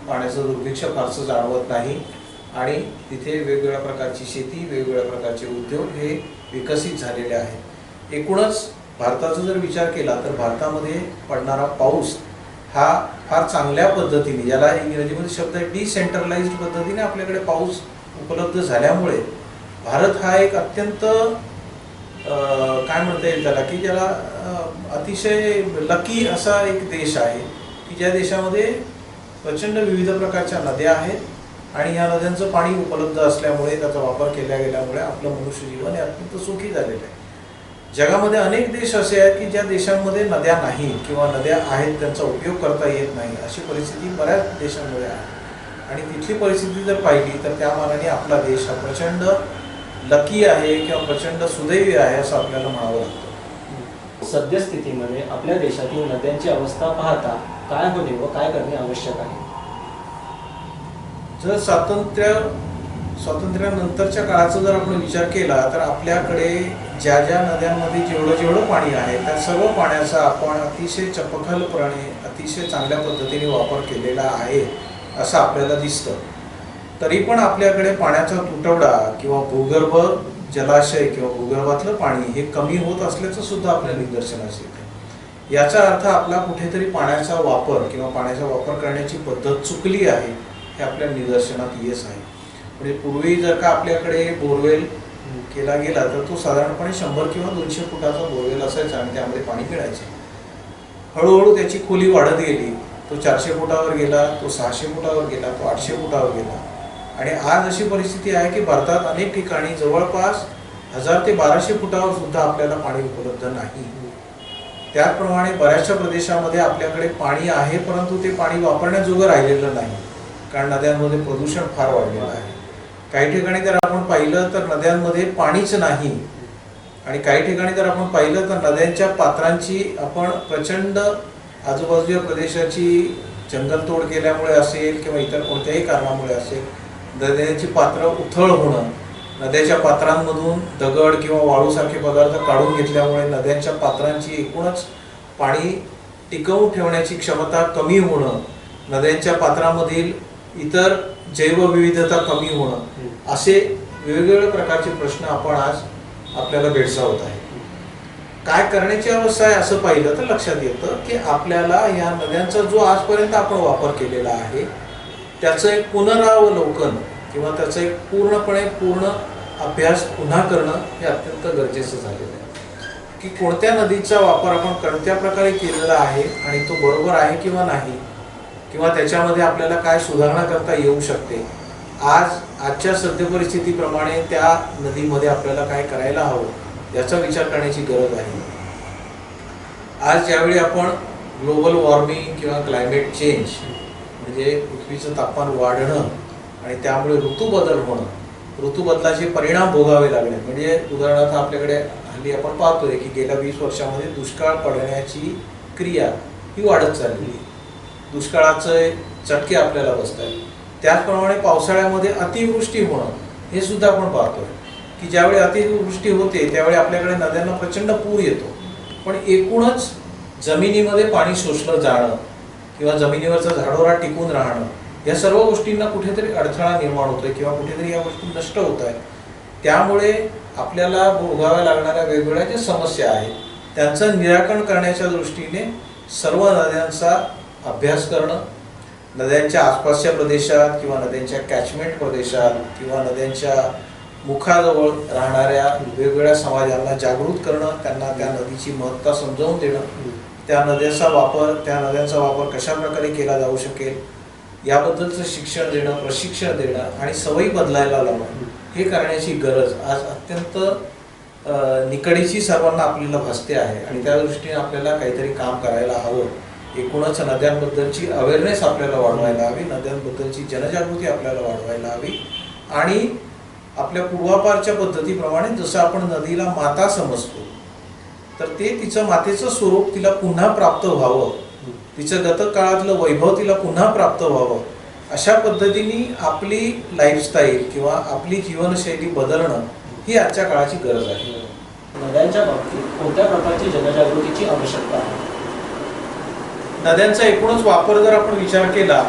पाण्याचं दुर्भिक्ष फारसं जाणवत नाही आणि तिथे वेगवेगळ्या प्रकारची शेती, वेगवेगळ्या प्रकारचे उद्योग हे विकसित झालेले आहेत. एकूणच भारताचा जर विचार केला तर भारतामध्ये पडणारा पाऊस हा फार चांगल्या पद्धतीने, ज्याला इंग्रजीमध्ये शब्द आहे डिसेंट्रलाइज्ड पद्धतीने आपल्याकडे पाऊस उपलब्ध झाल्यामुळे भारत हा एक अत्यंत काय म्हणता येईल त्याला, की ज्याला अतिशय लकी असा एक देश आहे की ज्या देशामध्ये प्रचंड विविध प्रकारच्या नद्या आहेत आणि या नद्यांचं पाणी उपलब्ध असल्यामुळे, त्याचा वापर केला गेल्यामुळे आपलं मनुष्य जीवन हे अत्यंत सुखी झालेलं आहे. जगामध्ये अनेक देश असे आहेत की ज्या देशांमध्ये नद्या नाहीत किंवा नद्या आहेत त्यांचा उपयोग करता येत नाही, अशी परिस्थिती बऱ्याच देशांमध्ये आहे. आणि तिथली परिस्थिती जर पाहिली तर त्या मानाने आपला देश हा प्रचंड लकी आहे किंवा प्रचंड सुदैवी आहे असं आपल्याला म्हणावं लागतं. सद्यस्थितीमध्ये आपल्या देशातील नद्यांची अवस्था पाहता काय होणे व काय करणे आवश्यक आहे? जर स्वातंत्र्यानंतरच्या काळाचा जर आपण विचार केला तर आपल्याकडे ज्या ज्या नद्यांमध्ये जेवढं पाणी आहे त्या सर्व पाण्याचा आपण अतिशय चपखलपणे, अतिशय चांगल्या पद्धतीने वापर केलेला आहे असं आपल्याला दिसतं. तरी पण आपल्याकडे पाण्याचा तुटवडा किंवा भूगर्भ जलाशय किंवा भूगर्भातलं पाणी हे कमी होत असल्याचं सुद्धा आपल्या निदर्शनास येतं. याचा अर्थ आपला कुठेतरी पाण्याचा वापर किंवा पाण्याचा वापर करण्याची पद्धत चुकली आहे हे आपल्या निदर्शनात येत आहे. म्हणजे पूर्वी जर का आपल्याकडे बोरवेल केला गेला तर तो साधारणपणे 100 किंवा 200 फुटाचा बोरवेल असायचा आणि त्यामध्ये पाणी मिळायचे. हळूहळू त्याची खोली वाढत गेली, तो 400 फुटावर गेला, तो 600 फुटावर गेला, तो 800 फुटावर गेला आणि आज अशी परिस्थिती आहे की भारतात अनेक ठिकाणी जवळपास 1000 ते 1200 फुटावर सुद्धा आपल्याला पाणी उपलब्ध नाही. त्याचप्रमाणे बऱ्याचशा प्रदेशामध्ये आपल्याकडे पाणी आहे परंतु ते पाणी वापरण्याजोगं राहिलेलं नाही, कारण नद्यांमध्ये प्रदूषण फार वाढलेलं आहे. काही ठिकाणी जर आपण पाहिलं तर नद्यांमध्ये पाणीच नाही आणि काही ठिकाणी जर आपण पाहिलं तर नद्यांच्या पात्रांची आपण प्रचंड आजूबाजूच्या प्रदेशाची जंगलतोड केल्यामुळे असेल किंवा इतर कोणत्याही कारणामुळे असेल, नद्यांची पात्र उथळ होणं, नद्याच्या पात्रांमधून दगड किंवा वाळूसारखे पदार्थ काढून घेतल्यामुळे नद्यांच्या पात्रांची एकूणच पाणी टिकवून ठेवण्याची क्षमता कमी होणं, नद्यांच्या पात्रामधील इतर जैवविविधता कमी होणं, असे वेगवेगळ्या प्रकारचे प्रश्न आपण आज आपल्याला भेडसावत आहे. काय करण्याची अवस्था आहे असं पाहिलं तर लक्षात येतं की आपल्याला या नद्यांचा जो आजपर्यंत आपण वापर केलेला आहे त्याचं एक पुनरावलोकन किंवा त्याचं एक पूर्ण अभ्यास पुन्हा करणं हे अत्यंत गरजेचं झालेलं आहे. की कोणत्या नदीचा वापर आपण कोणत्या प्रकारे केलेला आहे आणि तो बरोबर आहे किंवा नाही, किंवा त्याच्यामध्ये आपल्याला काय सुधारणा करता येऊ शकते. आजच्या सद्य परिस्थितीप्रमाणे त्या नदीमध्ये आपल्याला काय करायला हवं याचा विचार करण्याची गरज आहे. आज ज्यावेळी आपण ग्लोबल वॉर्मिंग किंवा क्लायमेट चेंज म्हणजे पृथ्वीचं तापमान वाढणं आणि त्यामुळे ऋतूबदल होणं, ऋतूबदलाचे परिणाम भोगावे लागणे, म्हणजे उदाहरणार्थ आपल्याकडे हल्ली आपण पाहतोय की गेल्या 20 वर्षामध्ये दुष्काळ पडण्याची क्रिया ही वाढत चालली, दुष्काळाचे चटके आपल्याला बसत आहेत. त्याचप्रमाणे पावसाळ्यामध्ये अतिवृष्टी होणं हे सुद्धा आपण पाहतोय की ज्यावेळी अतिवृष्टी होते त्यावेळी आपल्याकडे नद्यांना प्रचंड पूर येतो, पण एकूणच जमिनीमध्ये पाणी शोषलं जाणं किंवा जमिनीवरचा झाडोरा टिकून राहणं या सर्व गोष्टींना कुठेतरी अडथळा निर्माण होतोय किंवा कुठेतरी या गोष्टी नष्ट होत आहेत. त्यामुळे आपल्याला भोगाव्या लागणाऱ्या वेगवेगळ्या ज्या समस्या आहेत त्यांचं निराकरण करण्याच्या दृष्टीने सर्व नद्यांचा अभ्यास करणं, नद्यांच्या आसपासच्या प्रदेशात किंवा नद्यांच्या कॅचमेंट प्रदेशात किंवा नद्यांच्या मुखाजवळ राहणाऱ्या वेगवेगळ्या समाजांना जागृत करणं, त्यांना त्या नदीची महत्ता समजावून देणं, त्या नद्यांचा वापर कशा प्रकारे केला जाऊ शकेल याबद्दलचं शिक्षण देणं, प्रशिक्षण देणं आणि सवयी बदलायला लावणं हे करण्याची गरज आज अत्यंत निकडीची सर्वांना आपल्याला भासते आहे आणि त्या दृष्टीने आपल्याला काहीतरी काम करायला हवं. एकूणच नद्यांबद्दलची अवेअरनेस आपल्याला वाढवायला हवी, नद्यांबद्दलची जनजागृती आपल्याला वाढवायला हवी आणि आपल्या पूर्वापारच्या पद्धतीप्रमाणे जसं आपण नदीला माता समजतो तर ते तिचं मातेचं स्वरूप तिला पुन्हा प्राप्त व्हावं, तिचं गतकाळातलं वैभव तिला पुन्हा प्राप्त व्हावं, अशा पद्धतीने आपली लाईफस्टाईल किंवा आपली जीवनशैली बदलणं ही आजच्या काळाची गरज आहे. नद्यांच्या बाबतीत कोणत्या प्रकारची जनजागृतीची आवश्यकता आहे? नद्यांचा एकूणच वापर जर आपण विचार केला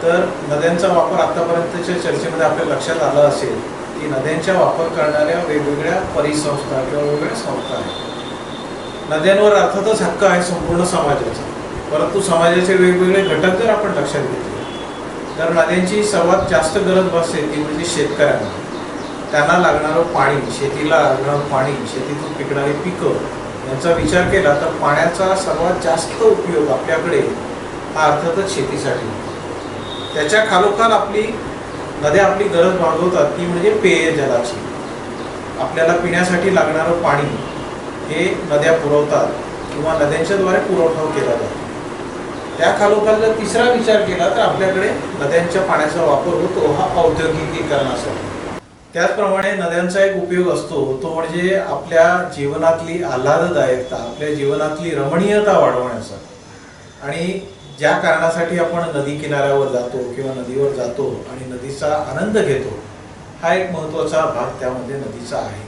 तर नद्यांचा वापर आतापर्यंतच्या चर्चेमध्ये आपल्या लक्षात आलं असेल की नद्यांचा वापर करणाऱ्या वेगवेगळ्या परिसंस्था किंवा वेगवेगळ्या संस्था आहेत. नद्यांवर अर्थातच हक्क आहे संपूर्ण समाजाचा, परंतु समाजाचे वेगवेगळे घटक जर आपण लक्षात घेतले तर नद्यांची सर्वात जास्त गरज भासते ती म्हणजे शेतकऱ्यांना. त्यांना लागणारं पाणी, शेतीला लागणारं पाणी, शेतीतून पिकणारी पिकं यांचा विचार केला तर पाण्याचा सर्वात जास्त उपयोग आपल्याकडे हा अर्थातच शेतीसाठी. त्याच्या खालोखाल नद्या आपली गरज भागवतात ती म्हणजे पेयजलाची. आपल्याला पिण्यासाठी लागणारं पाणी हे नद्या पुरवतात किंवा नद्यांच्याद्वारे पुरवठा केला जातो. त्या खालोखाल जर तिसरा विचार केला तर आपल्याकडे नद्यांच्या पाण्याचा वापर होतो हा औद्योगिकीकरणासाठी. त्याचप्रमाणे नद्यांचा एक उपयोग असतो तो म्हणजे आपल्या जीवनातली आल्हाददायकता, आपल्या जीवनातली रमणीयता वाढवण्याचा. आणि ज्या कारणासाठी आपण नदी किनाऱ्यावर जातो किंवा नदीवर जातो आणि नदीचा आनंद घेतो हा एक महत्त्वाचा भाग त्यामध्ये नदीचा आहे.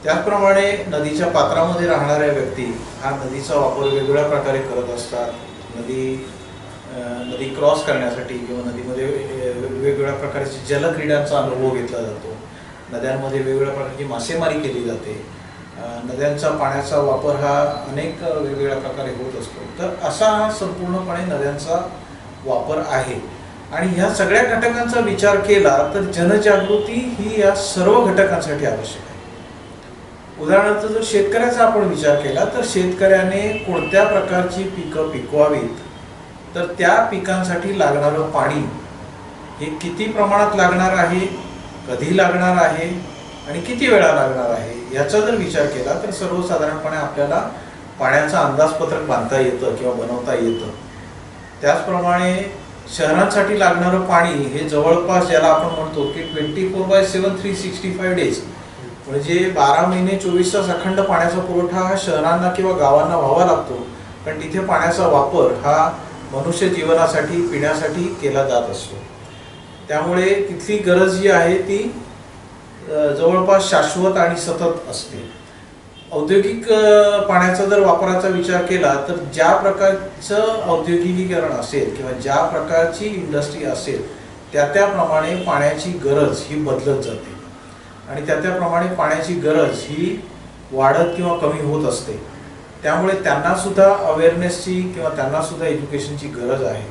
त्याचप्रमाणे नदीच्या पात्रामध्ये राहणाऱ्या व्यक्ती हा नदीचा वापर वेगवेगळ्या प्रकारे करत असतात. नदी क्रॉस करण्यासाठी किंवा नदीमध्ये वेगवेगळ्या प्रकारची जलक्रीडांचा अनुभव घेतला जातो. नद्यांमध्ये वेगवेगळ्या प्रकारची मासेमारी केली जाते. नद्यांचा पाण्याचा वापर हा अनेक वेगवेगळ्या प्रकारे होत असतो. तर असा हा संपूर्णपणे नद्यांचा वापर आहे. आणि ह्या सगळ्या घटकांचा विचार केला तर जनजागृती ही या सर्व घटकांसाठी आवश्यक आहे. उदाहरणार्थ जर शेतकऱ्याचा आपण विचार केला तर शेतकऱ्याने कोणत्या प्रकारची पिकं पिकवावीत तर त्या पिकांसाठी लागणारं पाणी हे किती प्रमाणात लागणार आहे, कधी लागणार आहे आणि किती वेळा लागणार आहे याचा जर विचार केला तर सर्वसाधारणपणे आपल्याला पाण्याचं अंदाजपत्रक बांधता येतं किंवा बनवता येतं. त्याचप्रमाणे शहरांसाठी लागणारं पाणी हे जवळपास ज्याला आपण म्हणतो की 24/7 365 डेज म्हणजे 12 महिने 24 तास अखंड पाण्याचा पुरवठा हा शहरांना किंवा गावांना व्हावा लागतो. पण तिथे पाण्याचा वापर हा मनुष्य जीवनासाठी, पिण्यासाठी केला जात असतो. त्यामुळे तिथली गरज जी आहे ती जवळपास शाश्वत आणि सतत असते. औद्योगिक पाण्याचा जर वापराचा विचार केला तर ज्या प्रकारचं औद्योगिकीकरण असेल किंवा ज्या प्रकारची इंडस्ट्री असेल त्याप्रमाणे पाण्याची गरज ही बदलत जाते आणि त्याप्रमाणे पाण्याची गरज ही वाढत किंवा कमी होत असते. त्यामुळे त्यांना सुद्धा अवेअरनेसची किंवा त्यांना सुद्धा एज्युकेशनची गरज आहे.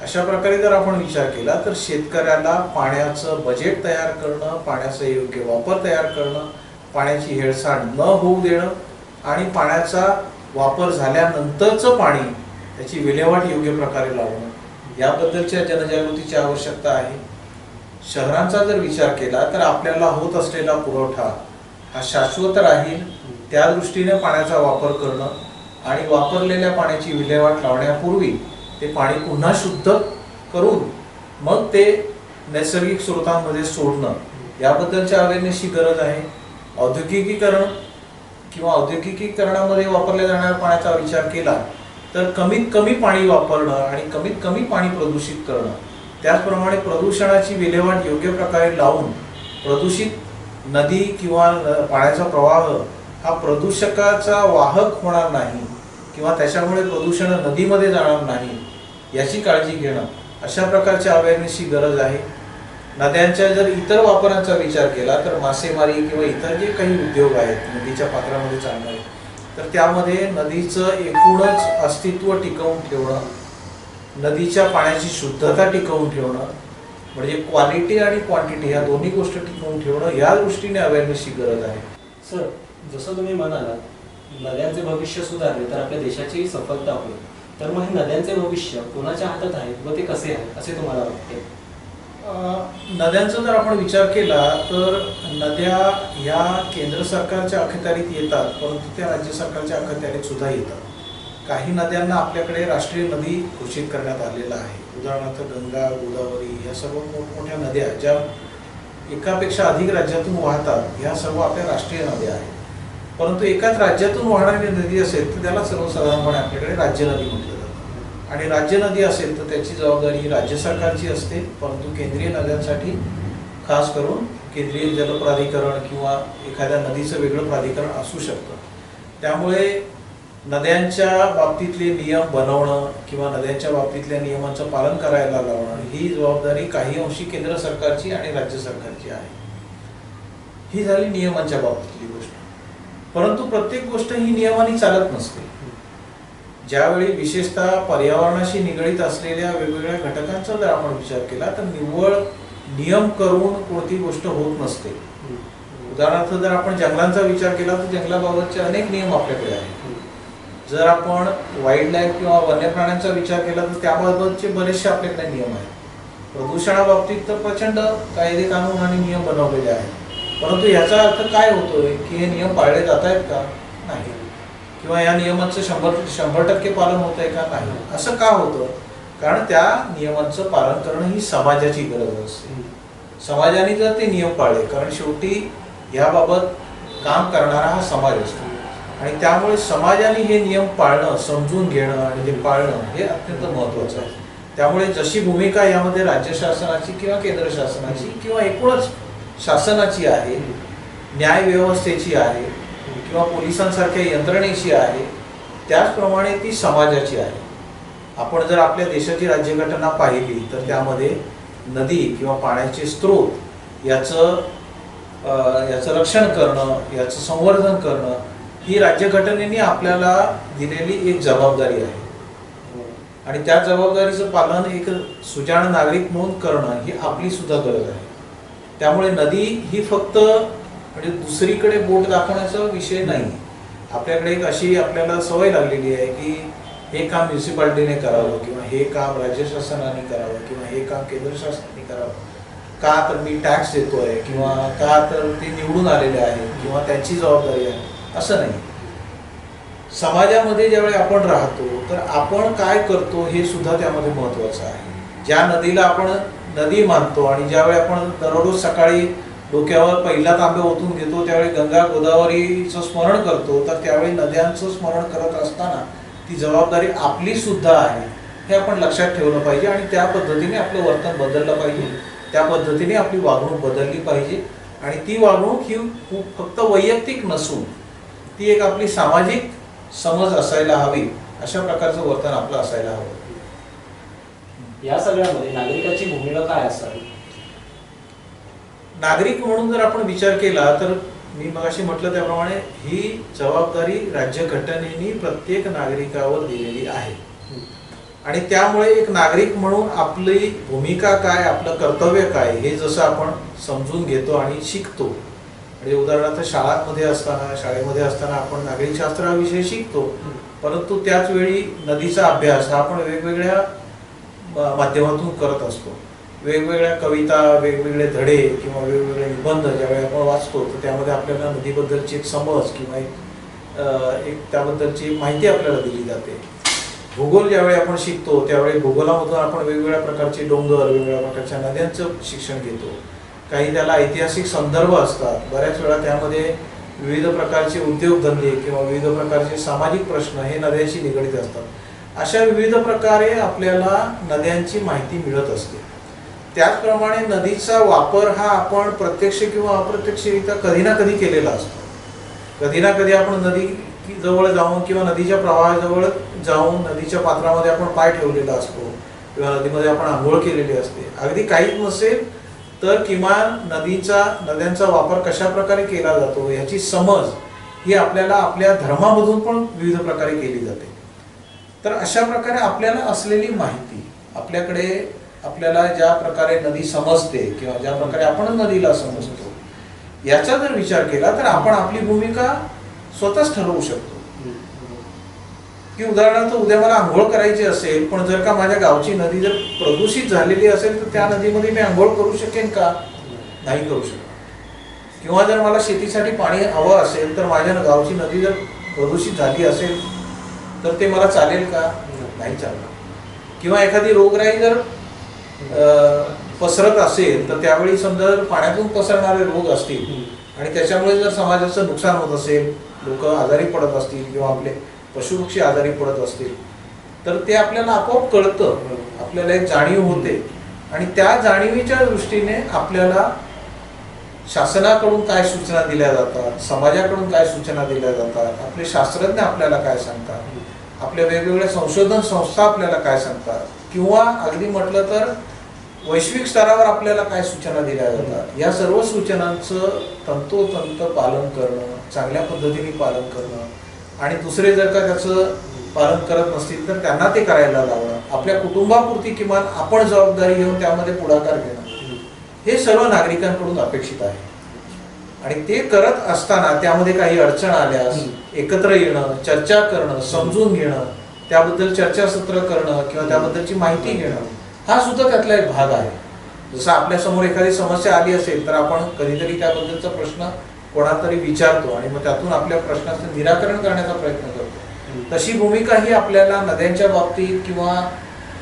अशा प्रकारे जर आपण विचार केला तर शेतकऱ्याला पाण्याचं बजेट तयार करणं, पाण्याचा योग्य वापर तयार करणं, पाण्याची हेळसांड न होऊ देणं आणि पाण्याचा वापर झाल्यानंतरचं पाणी त्याची विल्हेवाट योग्य प्रकारे लावणं याबद्दलच्या जनजागृतीची आवश्यकता आहे. शहरांचा जर विचार केला तर आपल्याला होत असलेला पुरवठा हा शाश्वत राहील त्या दृष्टीने पाण्याचा वापर करणं आणि वापरलेल्या पाण्याची विल्हेवाट लावण्यापूर्वी ते पाणी पुन्हा शुद्ध करून मग ते नैसर्गिक स्रोतांमध्ये सोडणं याबद्दलच्या अवेअरनेसची गरज आहे. औद्योगिकीकरण किंवा औद्योगिकीकरणामध्ये वापरल्या जाणाऱ्या पाण्याचा विचार केला तर कमीत कमी पाणी वापरणं आणि कमीत कमी पाणी प्रदूषित करणं, त्याचप्रमाणे प्रदूषणाची विल्हेवाट योग्य प्रकारे लावून प्रदूषित नदी किंवा पाण्याचा प्रवाह हा प्रदूषकाचा वाहक होणार नाही किंवा त्याच्यामुळे प्रदूषण नदीमध्ये जाणार नाही याची काळजी घेणं अशा प्रकारच्या अवेअरनेसची गरज आहे. नद्यांच्या जर इतर वापरांचा विचार केला तर मासेमारी किंवा इतर जे काही उद्योग आहेत नदीच्या पात्रामध्ये चालणारे तर त्यामध्ये नदीचं एकूणच अस्तित्व टिकवून ठेवणं, नदीच्या पाण्याची शुद्धता टिकवून ठेवणं म्हणजे क्वालिटी आणि क्वांटिटी ह्या दोन्ही गोष्टी टिकवून ठेवणं या दृष्टीने अवेअरनेसची गरज आहे. सर, जसं तुम्ही म्हणालात नद्यांचे भविष्य सुधारले तर आपल्या देशाचीही सफलता होईल. तर मग हे नद्यांचे भविष्य कोणाच्या हातात आहे व ते कसे आहे असे तुम्हाला वाटते? नद्यांचा जर आपण विचार केला तर नद्या ह्या केंद्र सरकारच्या अखत्यारीत येतात परंतु त्या राज्य सरकारच्या अखत्यारीत सुद्धा येतात. काही नद्यांना आपल्याकडे राष्ट्रीय नदी घोषित करण्यात आलेला आहे. उदाहरणार्थ गंगा, गोदावरी या सर्व मोठमोठ्या नद्या ज्या एकापेक्षा अधिक राज्यातून वाहतात ह्या सर्व आपल्या राष्ट्रीय नद्या आहेत. परंतु एकाच राज्यातून वाहणारी नदी असेल तर त्याला सर्वसाधारणपणे आपल्याकडे राज्य नदी म्हटलं जातं आणि राज्य नदी असेल तर त्याची जबाबदारी राज्य सरकारची असते. परंतु केंद्रीय नद्यांसाठी खास करून केंद्रीय जल प्राधिकरण किंवा एखाद्या नदीचं वेगळं प्राधिकरण असू शकतं. त्यामुळे नद्यांच्या बाबतीतले नियम बनवणं किंवा नद्यांच्या बाबतीतल्या नियमांचं पालन करायला लावणं ही जबाबदारी काही अंशी केंद्र सरकारची आणि राज्य सरकारची आहे. ही झाली नियमांच्या बाबतीतली गोष्ट. परंतु प्रत्येक गोष्ट ही नियमाने चालत नसते. ज्यावेळी विशेषतः पर्यावरणाशी निगडीत असलेल्या वेगवेगळ्या घटकांचा जर आपण विचार केला तर निव्वळ नियम करून कोणती गोष्ट होत नसते. उदाहरणार्थ जर आपण जंगलांचा विचार केला तर जंगलाबाबतचे अनेक नियम आपल्याकडे आहेत. जर आपण वाईल्ड लाईफ किंवा वन्य प्राण्यांचा विचार केला तर त्याबाबतचे बरेचसे आपल्याकडे नियम आहेत. प्रदूषणाबाबतीत तर प्रचंड कायदे कानून आणि नियम बनवलेले आहेत. परंतु याचा अर्थ काय होतोय की हे नियम पाळले जात आहेत का? नाही. किंवा या नियमांचं 100% पालन होत आहे का? नाही. असं का होतं? कारण त्या नियमांचं पालन करणं ही समाजाची गरज असते. समाजाने जर ते नियम पाळले, कारण शेवटी याबाबत काम करणारा हा समाज असतो आणि त्यामुळे समाजाने हे नियम पाळणं, समजून घेणं आणि ते पाळणं हे अत्यंत महत्त्वाचं आहे. त्यामुळे जशी भूमिका यामध्ये राज्य शासनाची किंवा केंद्र शासनाची किंवा एकूणच शासनाची आहे, न्याय व्यवस्थेची आहे किंवा पोलिसांसारख्या यंत्रणेची आहे, त्याचप्रमाणे ती समाजाची आहे. आपण जर आपल्या देशाची राज्यघटना पाहिली तर त्यामध्ये नदी किंवा पाण्याचे स्रोत याचं रक्षण करणं, याचं संवर्धन करणं ही राज्यघटनेने आपल्याला दिलेली एक जबाबदारी आहे आणि त्या जबाबदारीचं पालन एक सुजाण नागरिक म्हणून करणं ही आपली सुद्धा गरज आहे. त्यामुळे नदी ही फक्त म्हणजे दुसरीकडे बोट दाखवण्याचा विषय नाही. आपल्याकडे एक अशी आपल्याला सवय लागलेली आहे की हे काम म्युन्सिपाल्टीने करावं किंवा हे काम राज्य शासनाने करावं किंवा हे काम केंद्र शासनाने करावं. का तर मी टॅक्स देतोय किंवा का तर ते निवडून आलेले आहेत किंवा त्यांची जबाबदारी आहे, असं नाही. समाजामध्ये ज्यावेळी आपण राहतो तर आपण काय करतो हे सुद्धा त्यामध्ये महत्त्वाचं आहे. ज्या नदीला आपण नदी मानतो आणि ज्यावेळी आपण दररोज सकाळी डोक्यावर पहिला तांबे ओतून घेतो त्यावेळी गंगा गोदावरीचं स्मरण करतो, तर त्यावेळी नद्यांचं स्मरण करत असताना ती जबाबदारी आपली सुद्धा आहे हे आपण लक्षात ठेवलं पाहिजे आणि त्या पद्धतीने आपलं वर्तन बदललं पाहिजे. त्या पद्धतीने आपली वागणूक बदलली पाहिजे आणि ती वागणूक ही फक्त वैयक्तिक नसून ती एक आपली सामाजिक समज असायला हवी. अशा प्रकारचं वर्तन आपलं असायला हवं. या सगळ्यामध्ये नागरिकाची भूमिका काय असावी? नागरिक म्हणून जर आपण विचार केला तर मी मगाशी म्हटलं त्याप्रमाणे ही जबाबदारी राज्यघटनेने प्रत्येक नागरिकावर दिलेली आहे आणि त्यामुळे एक नागरिक म्हणून आपली भूमिका काय, आपलं कर्तव्य काय हे जसं आपण समजून घेतो आणि शिकतो. म्हणजे उदाहरणार्थ शाळेमध्ये असताना आपण नागरिकशास्त्राविषयी शिकतो, परंतु त्याच वेळी नदीचा अभ्यास हा आपण वेगवेगळ्या माध्यमातून करत असतो. वेगवेगळ्या कविता, वेगवेगळे धडे किंवा वेगवेगळे निबंध ज्यावेळी आपण वाचतो तर त्यामध्ये आपल्याला नदीबद्दलची एक समज किंवा एक त्याबद्दलची माहिती आपल्याला दिली जाते. भूगोल ज्यावेळी आपण शिकतो त्यावेळी भूगोलामधून आपण वेगवेगळ्या प्रकारचे डोंगर, वेगवेगळ्या प्रकारच्या नद्यांचं शिक्षण घेतो. काही त्याला ऐतिहासिक संदर्भ असतात. बऱ्याच वेळा त्यामध्ये विविध प्रकारचे उद्योगधंदे किंवा विविध प्रकारचे सामाजिक प्रश्न हे नद्यांशी निगडीत असतात. अशा विविध प्रकारे आपल्याला नद्यांची माहिती मिळत असते. त्याचप्रमाणे नदीचा वापर हा आपण प्रत्यक्ष किंवा अप्रत्यक्षरित्या कधी ना कधी केलेला असतो. कधी ना कधी आपण नदी जवळ जाऊन किंवा नदीच्या प्रवाहाजवळ जाऊन नदीच्या पात्रामध्ये आपण पाय ठेवलेला असतो किंवा नदीमध्ये आपण आंघोळ केलेली असते. अगदी काहीच नसेल तर किमान नद्यांचा वापर कशा प्रकारे केला जातो याची समज ही आपल्याला आपल्या धर्मामधून पण विविध प्रकारे केली जाते. तर अशा प्रकारे आपल्याला असलेली माहिती आपल्याला ज्या प्रकारे नदी समजते किंवा ज्या प्रकारे आपण नदीला समजतो याचा जर विचार केला तर आपण आपली भूमिका स्वतःच ठरवू शकतो. की उदाहरणार्थ उद्या मला आंघोळ करायची असेल पण जर का माझ्या गावची नदी जर प्रदूषित झालेली असेल तर त्या नदीमध्ये मी आंघोळ करू शकेन का? नाही करू शकत. किंवा जर मला शेतीसाठी पाणी हवं असेल तर माझ्या गावची नदी जर प्रदूषित झाली असेल तर ते मला चालेल का? नाही चालणार. किंवा एखादी रोगराई जर पसरत असेल तर त्यावेळी समजा पाण्यातून पसरणारे रोग असतील आणि त्याच्यामुळे जर समाजाचं नुकसान होत असेल, लोक आजारी पडत असतील किंवा आपले पशुपक्षी आजारी पडत असतील तर ते आपल्याला आपोआप कळतं, आपल्याला एक जाणीव होते आणि त्या जाणीवीच्या दृष्टीने आपल्याला शासनाकडून काय सूचना दिल्या जातात, समाजाकडून काय सूचना दिल्या जातात, आपले शास्त्रज्ञ आपल्याला काय सांगतात, आपल्या वेगवेगळ्या संशोधन संस्था आपल्याला काय सांगतात, किंवा अगदी म्हटलं तर वैश्विक स्तरावर आपल्याला काय सूचना दिल्या जातात, या सर्व सूचनांचं तंतोतंत पालन करणं, चांगल्या पद्धतीने पालन करणं आणि दुसरे जर का त्याचं पालन करत नसतील तर त्यांना ते करायला लावणं, आपल्या कुटुंबापुरती किमान आपण जबाबदारी घेऊन त्यामध्ये पुढाकार घेणं, हे सर्व नागरिकांकडून अपेक्षित आहे. आणि ते करत असताना त्यामध्ये काही अडचण आल्यास एकत्र येणं, चर्चा करणं, समजून घेणं, त्याबद्दल चर्चासत्र करणं किंवा त्याबद्दलची माहिती घेणं, हा सुद्धा त्यातला एक भाग आहे. जसं आपल्या समोर एखादी समस्या आली असेल तर आपण कधीतरी त्याबद्दलचा प्रश्न कोणातरी विचारतो आणि मग त्यातून आपल्या प्रश्नाचं निराकरण करण्याचा प्रयत्न करतो. तशी भूमिका ही आपल्याला नद्यांच्या बाबतीत किंवा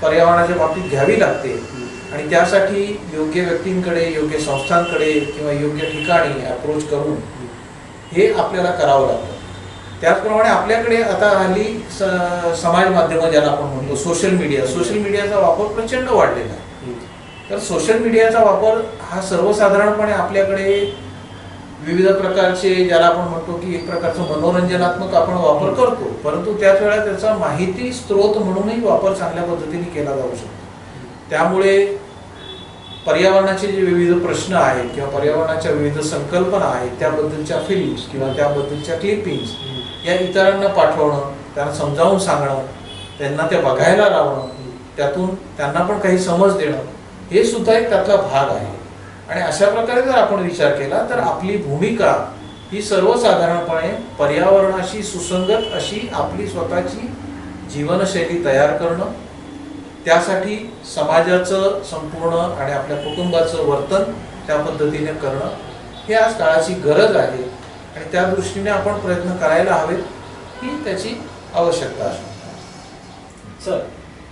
पर्यावरणाच्या बाबतीत घ्यावी लागते. आणि त्यासाठी योग्य व्यक्तींकडे, योग्य संस्थांकडे किंवा योग्य ठिकाणी अप्रोच करून हे आपल्याला करावं लागतं. त्याचप्रमाणे आपल्याकडे आता हल्ली समाज माध्यम ज्याला आपण म्हणतो, सोशल मीडियाचा वापर प्रचंड वाढलेला आहे. तर सोशल मीडियाचा वापर हा सर्वसाधारणपणे आपल्याकडे विविध प्रकारचे, ज्याला आपण म्हणतो की एक प्रकारचं मनोरंजनात्मक आपण वापर करतो, परंतु त्याच वेळा त्याचा माहिती स्त्रोत म्हणूनही वापर चांगल्या पद्धतीने केला जाऊ शकतो. त्यामुळे पर्यावरणाचे जे विविध प्रश्न आहेत किंवा पर्यावरणाच्या विविध संकल्पना आहेत त्याबद्दलच्या फिल्म्स किंवा त्याबद्दलच्या क्लिपिंग्स या इतरांना पाठवणं, त्यांना समजावून सांगणं, त्यांना ते बघायला लावणं, त्यातून त्यांना पण काही समज देणं, हे सुद्धा एक त्यातला भाग आहे. आणि अशा प्रकारे जर आपण विचार केला तर आपली भूमिका ही सर्वसाधारणपणे पर्यावरणाशी सुसंगत अशी आपली स्वतःची जीवनशैली तयार करणं, त्यासाठी समाजाचं संपूर्ण आणि आपल्या कुटुंबाचं वर्तन त्या पद्धतीने करणं, हे आज काळाची गरज आहे. आणि त्या दृष्टीने आपण प्रयत्न करायला हवेत, ही त्याची आवश्यकता आहे. सर,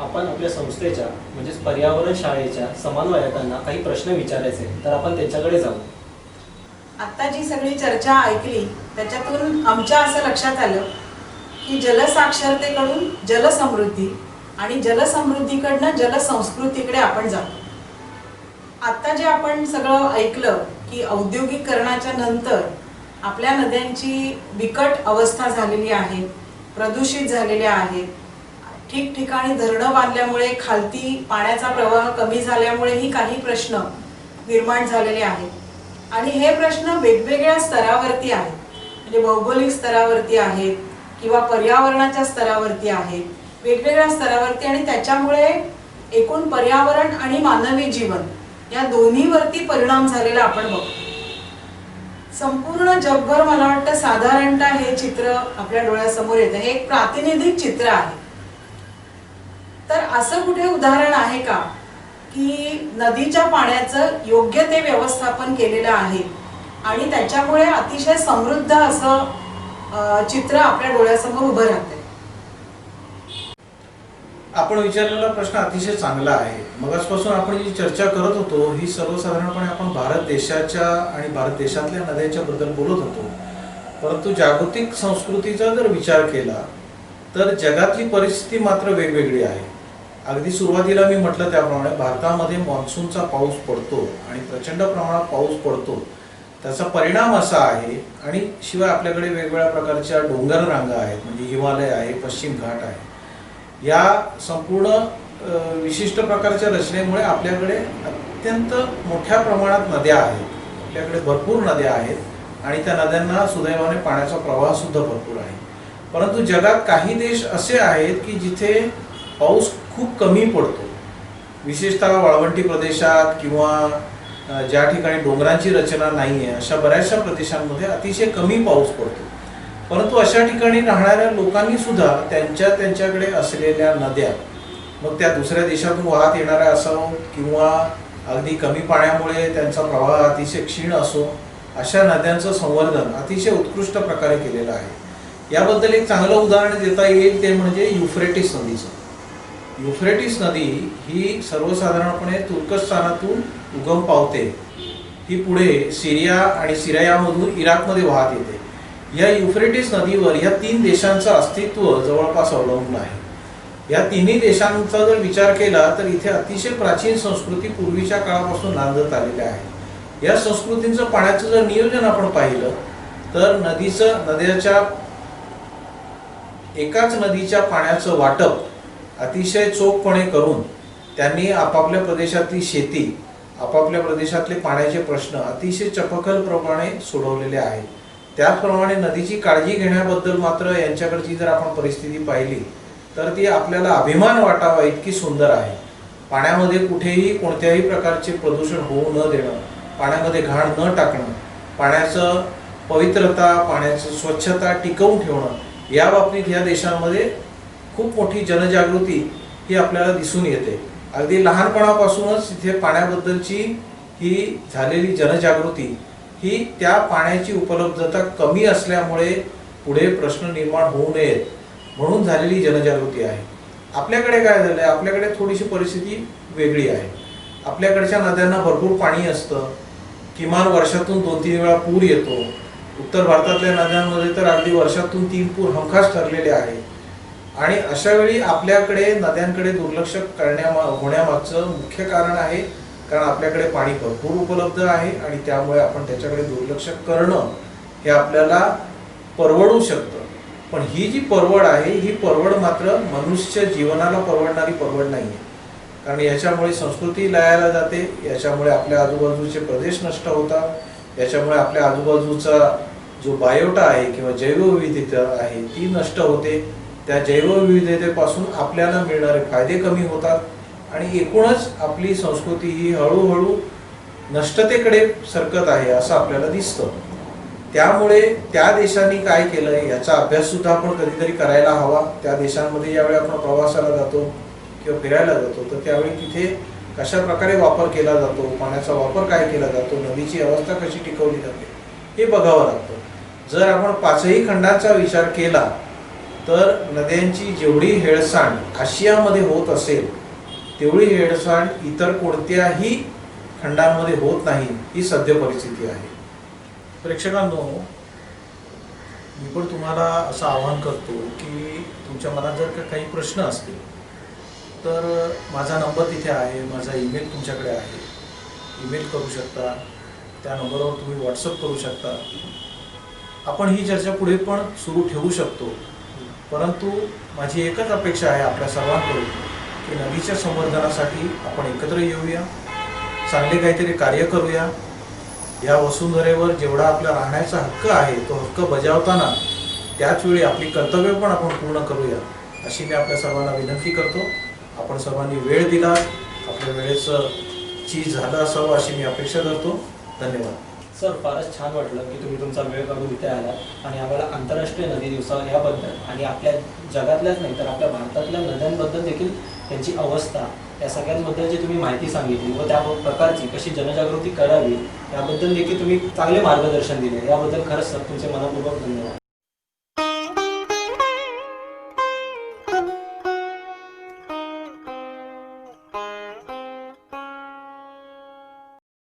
आपण आपल्या संस्थेच्या म्हणजेच पर्यावरण शाळेच्या समन्वयकांना काही प्रश्न विचारायचे, तर आपण त्यांच्याकडे जाऊ. आता जी सगळी चर्चा ऐकली त्याच्यातून आमच्या असं लक्षात आलं की जलसाक्षरतेकडून जलसमृद्धी आणि जलसमृद्धीकडनं जलसंस्कृतीकडे आपण जातो. आता जे आपण सगळं ऐकलं की औद्योगिकरणाच्या नंतर आपल्या नद्यांची बिकट अवस्था झालेली आहे, प्रदूषित झालेल्या आहेत, ठिकठिकाणी धरणं बांधल्यामुळे खालती पाण्याचा प्रवाह कमी झाल्यामुळेही काही प्रश्न निर्माण झालेले आहेत. आणि हे प्रश्न वेगवेगळ्या स्तरावरती आहेत, म्हणजे भौगोलिक स्तरावरती आहेत किंवा पर्यावरणाच्या स्तरावरती आहेत, वेगवेगळ्या स्तरावरती. आणि त्याच्यामुळे एकूण पर्यावरण आणि मानवी जीवन या दोन्हीवरती परिणाम झालेला आपण बघतो. संपूर्ण जगभर मला वाटतं साधारणतः हे चित्र आपल्या डोळ्यासमोर येतं. हे एक प्रातिनिधिक चित्र आहे. तर असं कुठे उदाहरण आहे का की नदीच्या पाण्याचं योग्य ते व्यवस्थापन केलेलं आहे आणि त्याच्यामुळे अतिशय समृद्ध असं चित्र आपल्या डोळ्यासमोर उभं राहतंय? आपण विचारलेला प्रश्न अतिशय चांगला आहे. मगाचपासून आपण जी चर्चा करत होतो ही सर्वसाधारणपणे आपण भारत देशाच्या आणि भारत देशातल्या नद्यांच्या बद्दल बोलत होतो. परंतु जागतिक संस्कृतीचा जर विचार केला तर जगातली परिस्थिती मात्र वेगवेगळी आहे. अगदी सुरुवातीला मी म्हटलं त्याप्रमाणे भारतामध्ये मान्सूनचा पाऊस पडतो आणि प्रचंड प्रमाणात पाऊस पडतो. त्याचा परिणाम असा आहे. आणि शिवाय आपल्याकडे वेगवेगळ्या प्रकारच्या डोंगर रांगा आहेत, म्हणजे हिमालय आहे, पश्चिम घाट आहे. या संपूर्ण विशिष्ट प्रकारच्या रचनेमुळे आपल्याकडे अत्यंत मोठ्या प्रमाणात नद्या आहेत. आपल्याकडे भरपूर नद्या आहेत आणि त्या नद्यांना सुदैवाने पाण्याचा प्रवाह सुद्धा भरपूर आहे. परंतु जगात काही देश असे आहेत की जिथे पाऊस खूप कमी पडतो. विशेषतः वाळवंटी प्रदेशात किंवा ज्या ठिकाणी डोंगरांची रचना नाही आहे अशा बऱ्याचशा प्रदेशांमध्ये अतिशय कमी पाऊस पडतो. परंतु अशा ठिकाणी राहणाऱ्या लोकांनी सुद्धा त्यांच्याकडे असलेल्या नद्या, मग त्या दुसऱ्या देशातून वाहत येणाऱ्या असो किंवा अगदी कमी पाण्यामुळे त्यांचा प्रवाह अतिशय क्षीण असो, अशा नद्यांचं संवर्धन अतिशय उत्कृष्ट प्रकारे केलेलं आहे. याबद्दल एक चांगलं उदाहरण देता येईल ते म्हणजे युफ्रेटिस नदीचं. युफ्रेटिस नदी ही सर्वसाधारणपणे तुर्कस्तानातून उगम पावते. ही पुढे सिरिया आणि सिरियामधून इराकमध्ये वाहत येते. या युफ्रेटिस नदीवर या 3 देशांचं अस्तित्व जवळपास अवलंबून आहे. या तिन्ही देशांचा जर विचार केला तर इथे अतिशय प्राचीन संस्कृती पूर्वीच्या काळापासून नांदत आलेल्या आहे. या संस्कृतींचं पाण्याचं जर नियोजन आपण पाहिलं तर एकाच नदीच्या पाण्याचं वाटप अतिशय चोखपणे करून त्यांनी आपापल्या प्रदेशातली शेती, आपापल्या प्रदेशातले पाण्याचे प्रश्न अतिशय चपखलप्रमाणे सोडवलेले आहेत. त्याचप्रमाणे नदीची काळजी घेण्याबद्दल मात्र यांच्याकडची जर आपण परिस्थिती पाहिली तर ती आपल्याला अभिमान वाटावा इतकी सुंदर आहे. पाण्यामध्ये कुठेही कोणत्याही प्रकारचे प्रदूषण होऊ न देणं, पाण्यामध्ये घाण न टाकणं, पाण्याचं पवित्रता, पाण्याची स्वच्छता टिकवून ठेवणं, या बाबतीत या देशांमध्ये खूप मोठी जनजागृती ही आपल्याला दिसून येते. अगदी लहानपणापासूनच इथे पाण्याबद्दलची ही झालेली जनजागृती ही त्या पाण्याची उपलब्धता कमी असल्यामुळे पुढे प्रश्न निर्माण होऊ नयेत म्हणून झालेली जनजागृती आहे. आपल्याकडे काय झालं आहे, आपल्याकडे थोडीशी परिस्थिती वेगळी आहे. आपल्याकडच्या नद्यांना भरपूर पाणी असतं, किमान वर्षातून 2-3 वेळा पूर येतो. उत्तर भारतातल्या नद्यांमध्ये तर अगदी वर्षातून 3 पूर हमखास ठरलेले आहेत. आणि अशा वेळी आपल्याकडे नद्यांकडे दुर्लक्ष होण्यामागचं मुख्य कारण आहे कारण आपल्याकडे पाणी भरपूर उपलब्ध आहे आणि त्यामुळे आपण त्याच्याकडे दुर्लक्ष करणं हे आपल्याला परवडू शकतं. पण ही जी परवड आहे ही परवड मात्र मनुष्य जीवनाला परवडणारी परवड नाही आहे. कारण याच्यामुळे संस्कृती लयाला जाते, याच्यामुळे आपल्या आजूबाजूचे प्रदेश नष्ट होतात, याच्यामुळे आपल्या आजूबाजूचा जो बायोटा आहे किंवा जैवविविधता आहे ती नष्ट होते. त्या जैवविविधतेपासून आपल्याला मिळणारे फायदे कमी होतात आणि एकूणच आपली संस्कृती ही हळूहळू नष्टतेकडे सरकत आहे असं आपल्याला दिसतं. त्यामुळे त्या देशांनी काय केलंय याचा अभ्यास सुद्धा आपण कधीतरी करायला हवा. त्या देशांमध्ये ज्यावेळी आपण प्रवासाला जातो किंवा फिरायला जातो तर त्यावेळी तिथे कशा प्रकारे वापर केला जातो, पाण्याचा वापर काय केला जातो, नदीची अवस्था कशी टिकवली जाते हे बघावं लागतं. जर आपण 5ही खंडांचा विचार केला तर नद्यांची जेवढी हेळसांड आशियामध्ये होत असेल तेवढी हेळसांड इतर कोणत्याही खंडांमध्ये होत नाही ही सद्य परिस्थिती आहे. प्रेक्षकांनो, मी पण तुम्हाला असं आवाहन करतो की तुमच्या मनात जर काही प्रश्न असतील तर माझा नंबर तिथे आहे, माझा ईमेल तुमच्याकडे आहे, ईमेल करू शकता, त्या नंबरवर तुम्ही व्हॉट्सअप करू शकता. आपण ही चर्चा पुढे पण सुरू ठेवू शकतो. परंतु माझी एकच अपेक्षा आहे आपल्या सर्वांकडून की नदीच्या संवर्धनासाठी आपण एकत्र येऊया, चांगले काहीतरी कार्य करूया. या वसुंधरेवर जेवढा आपला राहण्याचा हक्क आहे तो हक्क बजावताना त्याचवेळी आपली कर्तव्य पण आपण पूर्ण करूया अशी मी आपल्या सर्वांना विनंती करतो. आपण सर्वांनी वेळ दिला, आपल्या वेळेचं चीज झालं असावं अशी मी अपेक्षा करतो. धन्यवाद. सर, फारच छान वाटलं की तुम्ही तुमचा वेळ काढून इथे आलात आणि आम्हाला आंतरराष्ट्रीय नदी दिवसा याबद्दल आणि आपल्या जगातल्याच नाही तर आपल्या भारतातल्या नद्यांबद्दल देखील त्यांची अवस्था या सगळ्यांबद्दलची तुम्ही माहिती सांगितली व त्या प्रकारची कशी जनजागृती करावी याबद्दल देखील तुम्ही चांगले मार्गदर्शन दिले. याबद्दल खरंच सर तुमचे मनपूर्वक धन्यवाद.